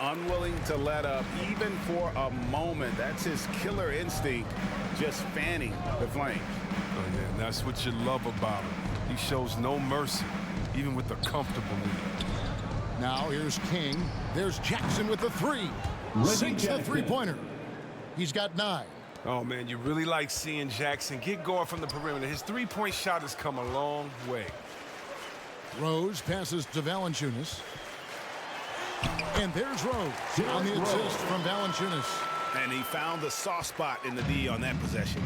Unwilling to let up even for a moment. That's his killer instinct, just fanning the flames. Oh, yeah, and that's what you love about him. He shows no mercy, even with a comfortable lead. Now here's King. There's Jackson with the 3. Sinks the 3-pointer. He's got 9. Oh, man, you really like seeing Jackson get going from the perimeter. His 3-point shot has come a long way. Rose passes to Valanciunas. And there's Rose on the assist from Valanciunas. And he found the soft spot in the D on that possession.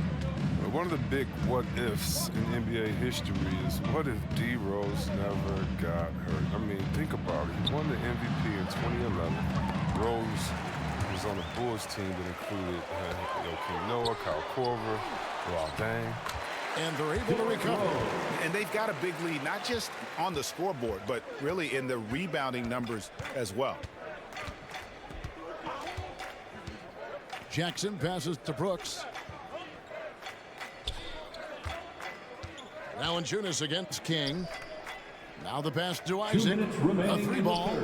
One of the big what-ifs in NBA history is what if D. Rose never got hurt? I mean, think about it. He won the MVP in 2011. Rose was on the Bulls team that included King Noah, Kyle Korver, Wow, dang. And they're able to recover. And they've got a big lead, not just on the scoreboard, but really in the rebounding numbers as well. Jackson passes to Brooks. Valanciunas against King. Now the pass to Isaac. A three ball.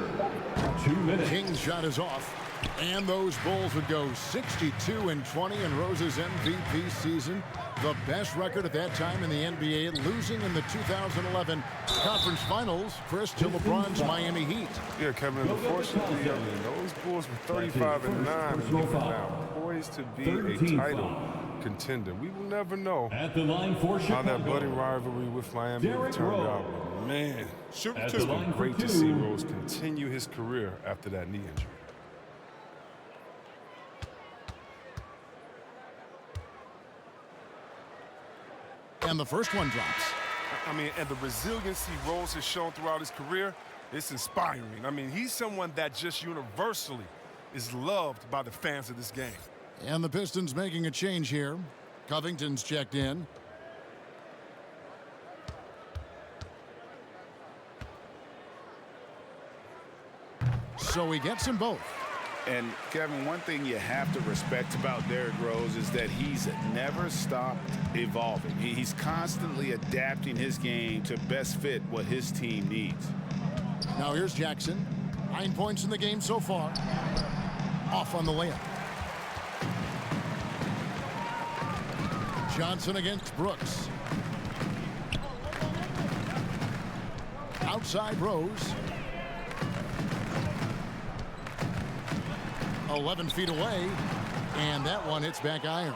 2 minutes. King's shot is off. And those Bulls would go 62-20 in Rose's MVP season. The best record at that time in the NBA, losing in the 2011 Conference Finals, Chris, to LeBron's Miami Heat. Yeah, Kevin, unfortunately, those Bulls were 35-9 and even now poised to be a title contender. We will never know At the line for how Chicago, that budding rivalry with Miami Derrick turned Rose. out. But man, At it's the been line for great to 2. see Rose continue his career after that knee injury. And the first one drops. I mean, and the resiliency Rose has shown throughout his career, it's inspiring. I mean, he's someone that just universally is loved by the fans of this game. And the Pistons making a change here. Covington's checked in. So he gets them both. And, Kevin, one thing you have to respect about Derrick Rose is that he's never stopped evolving. He's constantly adapting his game to best fit what his team needs. Now here's Jackson. 9 points in the game so far. Off on the layup. Johnson against Brooks. Outside Rose. 11 feet away, and that one hits back iron.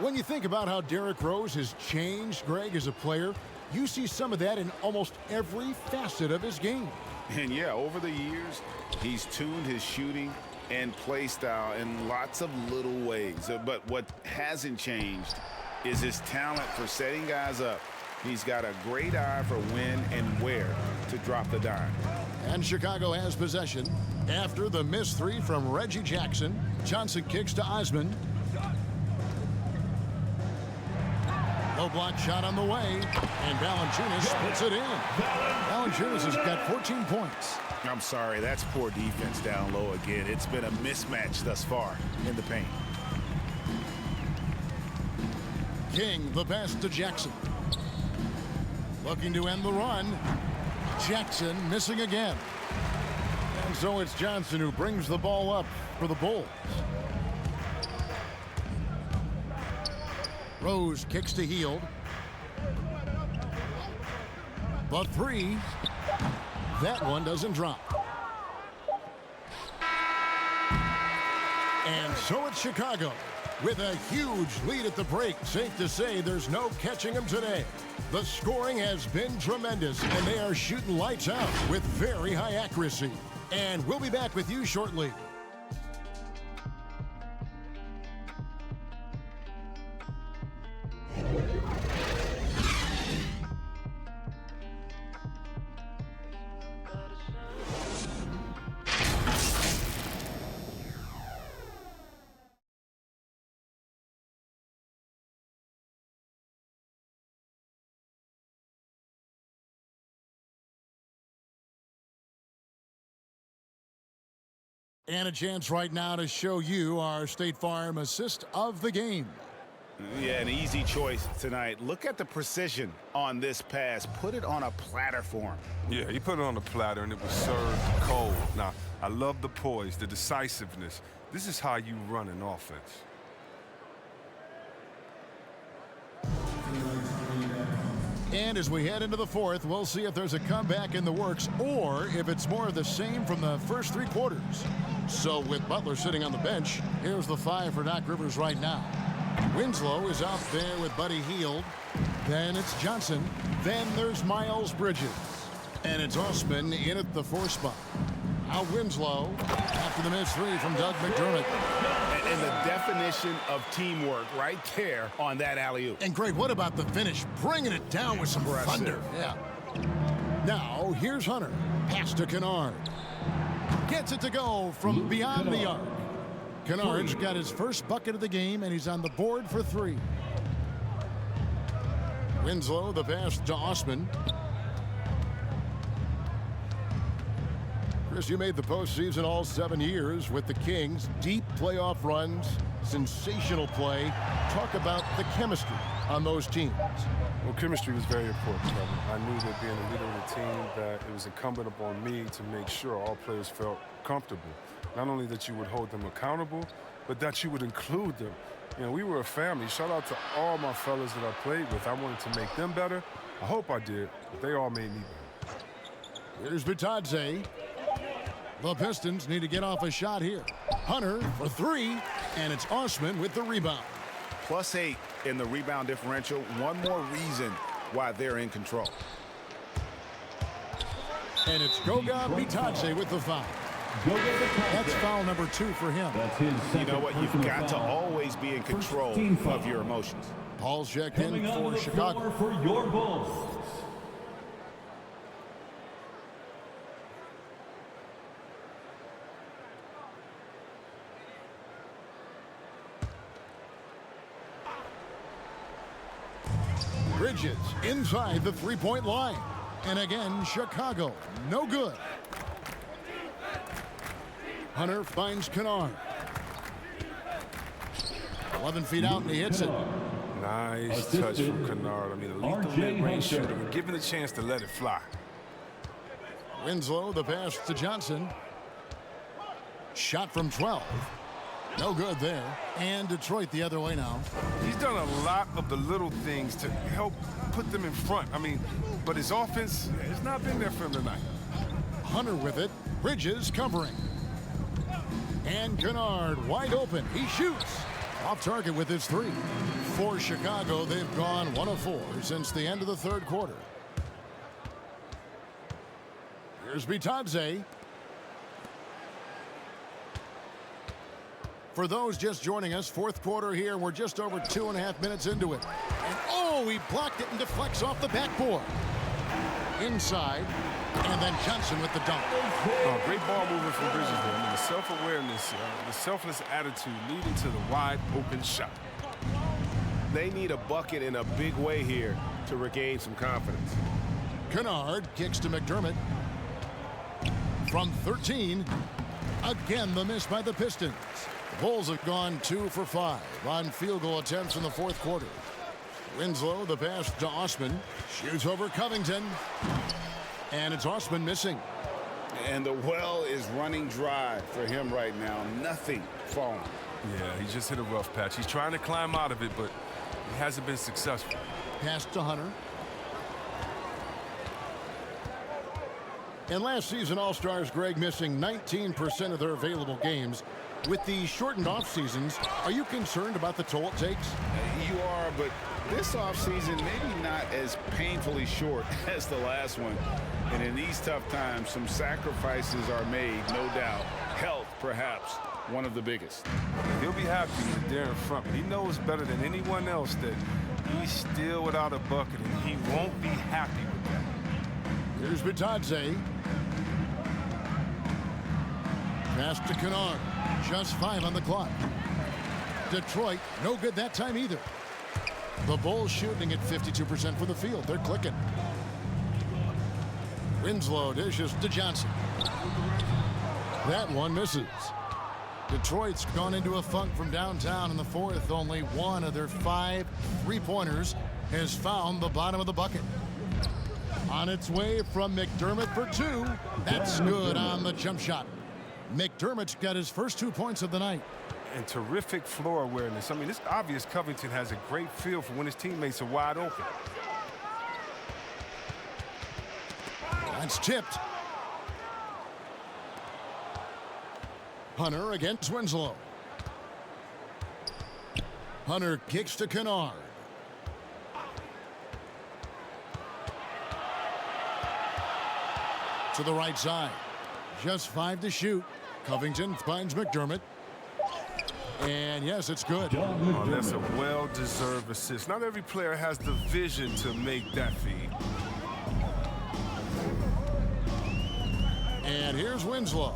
When you think about how Derrick Rose has changed, Greg, as a player, you see some of that in almost every facet of his game. And yeah, over the years, he's tuned his shooting and play style in lots of little ways. But what hasn't changed is his talent for setting guys up. He's got a great eye for when and where to drop the dime. And Chicago has possession. After the missed three from Reggie Jackson, Johnson kicks to Osman. Low block shot on the way, and Valanciunas puts it in. Valanciunas has got 14 points. I'm sorry, that's poor defense down low again. It's been a mismatch thus far in the paint. King, the pass to Jackson. Looking to end the run. Jackson missing again. And so it's Johnson who brings the ball up for the Bulls. Rose kicks to Hield. The three. That one doesn't drop. And so it's Chicago with a huge lead at the break. Safe to say there's no catching them today. The scoring has been tremendous, and they are shooting lights out with very high accuracy. And we'll be back with you shortly. And a chance right now to show you our State Farm assist of the game. Yeah, an easy choice tonight. Look at the precision on this pass. Put it on a platter for him. Yeah, he put it on a platter, and it was served cold. Now, I love the poise, the decisiveness. This is how you run an offense. And as we head into the fourth, we'll see if there's a comeback in the works or if it's more of the same from the first three quarters. So with Butler sitting on the bench, here's the five for Doc Rivers right now. Winslow is out there with Buddy Hield. Then it's Johnson. Then there's Miles Bridges. And it's Osman in at the 4 spot. Now Winslow after the missed three from Doug McDermott. And the definition of teamwork right there on that alley-oop. And Greg, what about the finish? Bringing it down with some thunder. Yeah. Now here's Hunter. Pass to Kennard. Gets it to go from beyond the arc. Kennard's got his first bucket of the game, and he's on the board for 3. Winslow, the pass to Osman. Chris, you made the postseason all 7 years with the Kings. Deep playoff runs, sensational play. Talk about the chemistry on those teams. Well, chemistry was very important, Kevin. I knew that being a leader of the team, that it was incumbent upon me to make sure all players felt comfortable. Not only that you would hold them accountable, but that you would include them. You know, we were a family. Shout out to all my fellas that I played with. I wanted to make them better. I hope I did, but they all made me better. Here's Bitadze. The Pistons need to get off a shot here. Hunter for 3, and it's Osman with the rebound. +8 in the rebound differential. One more reason why they're in control. And it's Goga Bitadze with the foul. That's foul number 2 for him. You know what? You've got to always be in control of your emotions. Paul's checked in for Chicago. For your Bulls. Bridges inside the three-point line. And again, Chicago, no good. Hunter finds Kennard. 11 feet out, and he hits it. Nice touch from Kennard. I mean, a lethal mid-range shooter. When given a chance to let it fly. Winslow, the pass to Johnson. Shot from 12. No good there. And Detroit the other way now. He's done a lot of the little things to help put them in front. I mean, but his offense has not been there for him tonight. Hunter with it. Bridges covering. And Kennard wide open. He shoots. Off target with his 3. For Chicago, they've gone 1 of 4 since the end of the third quarter. Here's Bitadze. For those just joining us, fourth quarter here. We're just over 2.5 minutes into it. And oh, he blocked it and deflects off the backboard. Inside. And then Johnson with the dunk. Oh, great ball movement from Bridges there. I mean, the self-awareness, the selfless attitude leading to the wide open shot. They need a bucket in a big way here to regain some confidence. Kennard kicks to McDermott. From 13, again the miss by the Pistons. The Bulls have gone 2 for 5 on field goal attempts in the fourth quarter. Winslow, the pass to Osman. Shoots over Covington. And it's Osman missing. And the well is running dry for him right now. Nothing falling. Yeah, he just hit a rough patch. He's trying to climb out of it, but he hasn't been successful. Pass to Hunter. And last season, All-Stars Greg missing 19% of their available games. With the shortened off seasons, are you concerned about the toll it takes? You are, but this offseason maybe not as painfully short as the last one. And in these tough times, some sacrifices are made, no doubt. Health, perhaps, one of the biggest. He'll be happy with they're in front, but he knows better than anyone else that he's still without a bucket, and he won't be happy with that. Here's Bitadze. Pass to Kennard. Just 5 on the clock. Detroit, no good that time either. The Bulls shooting at 52% from the field. They're clicking. Winslow dishes to Johnson. That one misses. Detroit's gone into a funk from downtown in the fourth. Only one of their 5 three-pointers has found the bottom of the bucket. On its way from McDermott for 2. That's good on the jump shot. McDermott's got his first 2 points of the night. And terrific floor awareness. I mean, it's obvious Covington has a great feel for when his teammates are wide open. That's tipped. Hunter against Winslow. Hunter kicks to Kennard. To the right side. Just 5 to shoot. Covington finds McDermott. And yes, it's good. Oh, that's a well-deserved assist. Not every player has the vision to make that feed. And here's Winslow.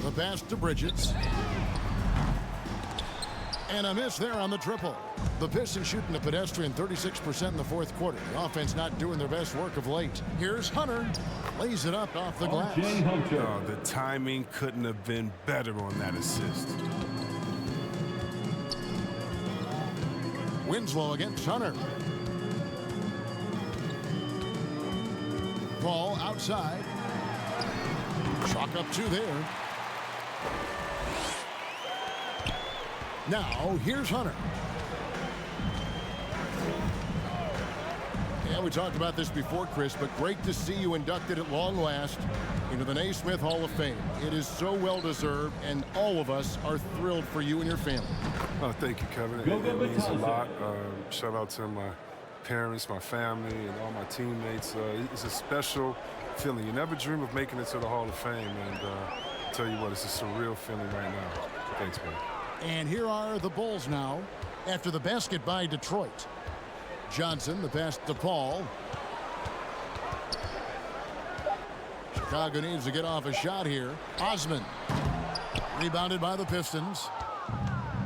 The pass to Bridges. And a miss there on the triple. The Pistons shooting a pedestrian 36% in the fourth quarter. The offense not doing their best work of late. Here's Hunter. Lays it up off the glass. Oh, the timing couldn't have been better on that assist. Winslow against Hunter. Ball outside. Chalk up two there. Now, here's Hunter. Yeah, we talked about this before, Chris, but great to see you inducted at long last into the Naismith Hall of Fame. It is so well-deserved, and all of us are thrilled for you and your family. Oh, thank you, Kevin. It means a lot. Shout out to my parents, my family, and all my teammates. It's a special feeling. You never dream of making it to the Hall of Fame, and I'll tell you what, it's a surreal feeling right now. So thanks, man. And here are the Bulls now after the basket by Detroit. Johnson, the pass to Paul. Chicago needs to get off a shot here. Osman, rebounded by the Pistons.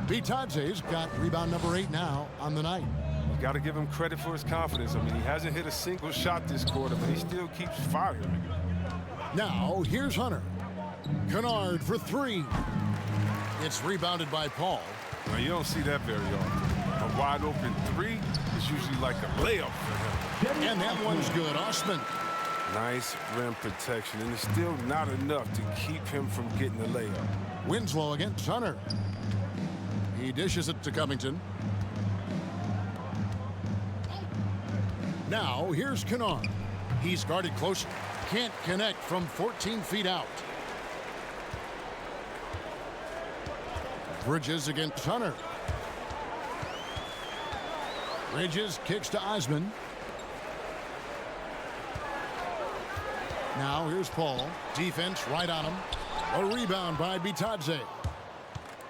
Bitadze's got rebound number 8 now on the night. You got to give him credit for his confidence. I mean, he hasn't hit a single shot this quarter, but he still keeps firing. Now, here's Hunter. Kennard for 3. It's rebounded by Paul. Now, you don't see that very often. A wide open 3 is usually like a layup for him. And that one's good. Osman. Nice rim protection, and it's still not enough to keep him from getting the layup. Winslow against Hunter. He dishes it to Covington. Now, here's Kennard. He's guarded closely. Can't connect from 14 feet out. Bridges against Hunter. Bridges kicks to Osman. Now here's Paul. Defense right on him. A rebound by Bitadze.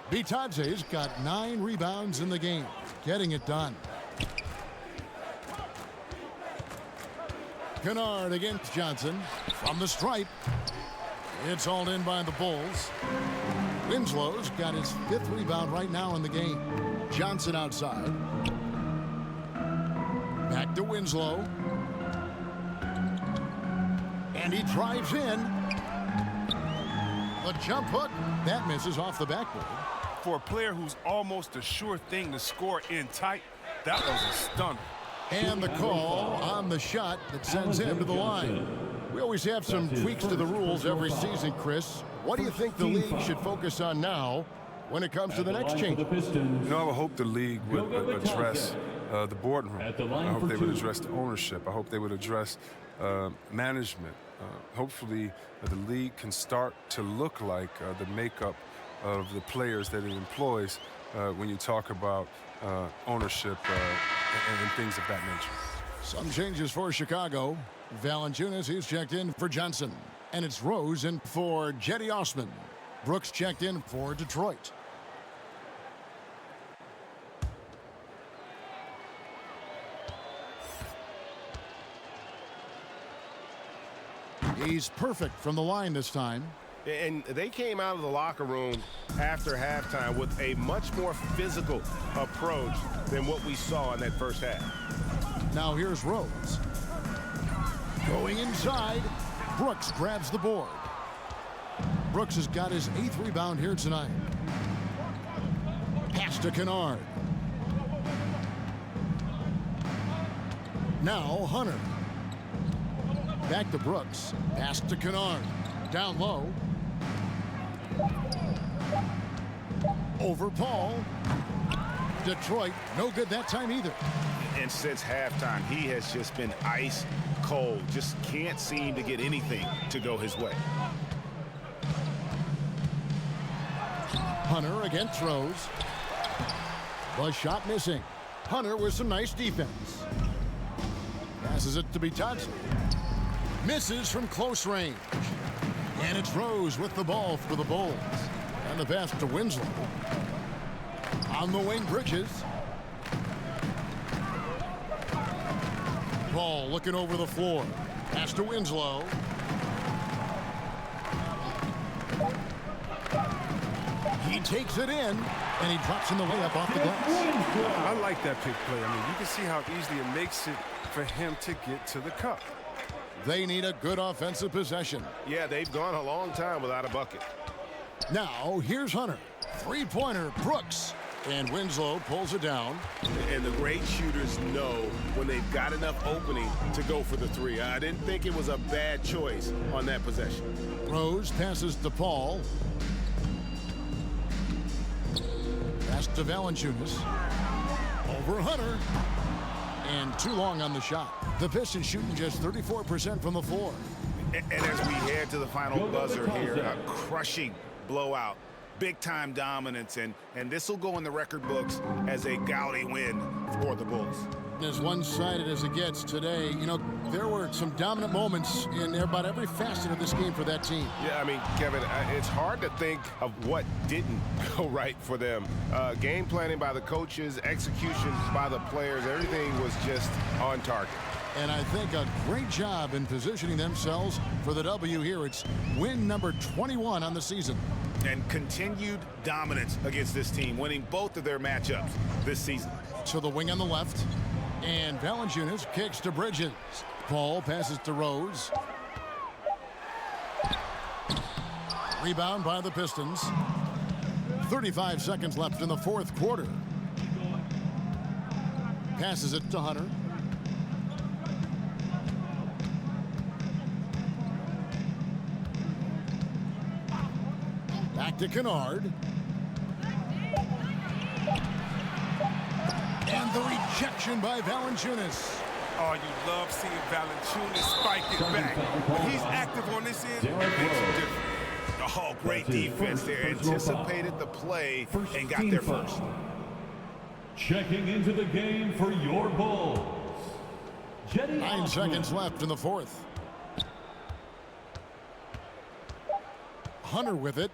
Bitadze's got 9 rebounds in the game. Getting it done. Kennard against Johnson. From the stripe. It's hauled in by the Bulls. Winslow's got his 5th rebound right now in the game. Johnson outside. Back to Winslow. And he drives in. The jump hook. That misses off the backboard. For a player who's almost a sure thing to score in tight, that was a stunner. And the call on the shot that sends him to the line. We always have some tweaks to the rules every season, Chris. What do you think the league should focus on now when it comes to the next change? You know, I would hope the league would address the boardroom. I hope they would address the ownership. I hope they would address management. Hopefully, the league can start to look like the makeup of the players that it employs when you talk about ownership and things of that nature. Some changes for Chicago. Valanciunas, he's checked in for Johnson. And it's Rose in for Jetty Osman. Brooks checked in for Detroit. He's perfect from the line this time. And they came out of the locker room after halftime with a much more physical approach than what we saw in that first half. Now here's Rose. Going inside. Brooks grabs the board. Brooks has got his 8th rebound here tonight. Pass to Kennard. Now Hunter. Back to Brooks. Pass to Kennard. Down low. Over Paul. Detroit, no good that time either. And since halftime, he has just been ice cold. Just can't seem to get anything to go his way. Hunter against Rose. The shot missing. Hunter with some nice defense. Passes it to Bitadze. Misses from close range. And it's Rose with the ball for the Bulls. And the pass to Winslow. On the wing, Bridges. Paul looking over the floor. Pass to Winslow. He takes it in, and he drops in the layup off the glass. I like that pick play. I mean, you can see how easily it makes it for him to get to the cup. They need a good offensive possession. Yeah, they've gone a long time without a bucket. Now, here's Hunter. Three-pointer, Brooks. And Winslow pulls it down. And the great shooters know when they've got enough opening to go for the three. I didn't think it was a bad choice on that possession. Rose passes to Paul. Pass to Valanciunas. Over Hunter. And too long on the shot. The Pistons shooting just 34% from the floor. And as we head to the final buzzer here, a crushing blowout. Big-time dominance, and this will go in the record books as a gaudy win for the Bulls. As one-sided as it gets today, you know, there were some dominant moments in about every facet of this game for that team. Yeah, I mean, Kevin, it's hard to think of what didn't go right for them. Game planning by the coaches, execution by the players, everything was just on target. And I think a great job in positioning themselves for the W here. It's win number 21 on the season. And continued dominance against this team, winning both of their matchups this season. To the wing on the left. And Valanciunas kicks to Bridges. Paul passes to Rose. Rebound by the Pistons. 35 seconds left in the fourth quarter. Passes it to Hunter. Back to Kennard. And the rejection by Valanciunas. Oh, you love seeing Valanciunas spike it back. When he's active on this end, it makes a difference. Oh, great defense there. Anticipated the play and got there first. Checking into the game for your Bulls, 9 seconds left in the fourth. Hunter with it.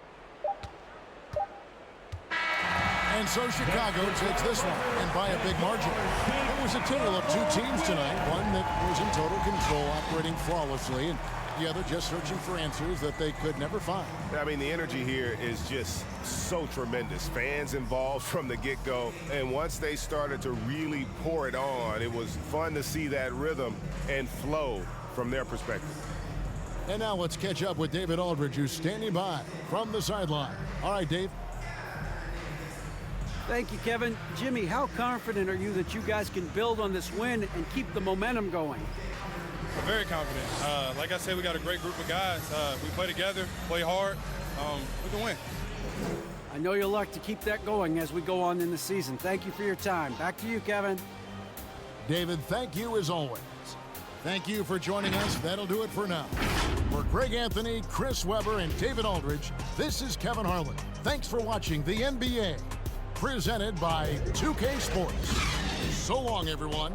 And so Chicago takes this one, and by a big margin. It was a tale of two teams tonight, one that was in total control, operating flawlessly, and the other just searching for answers that they could never find. I mean, the energy here is just so tremendous. Fans involved from the get-go, and once they started to really pour it on, it was fun to see that rhythm and flow from their perspective. And now let's catch up with David Aldridge, who's standing by from the sideline. All right, Dave. Thank you, Kevin. Jimmy, how confident are you that you guys can build on this win and keep the momentum going? I'm very confident. Like I said, we got a great group of guys. We play together, play hard. We can win. I know you'll like to keep that going as we go on in the season. Thank you for your time. Back to you, Kevin. David, thank you as always. Thank you for joining us. That'll do it for now. For Greg Anthony, Chris Webber, and David Aldridge, this is Kevin Harlan. Thanks for watching the NBA, presented by 2K Sports. So long, everyone.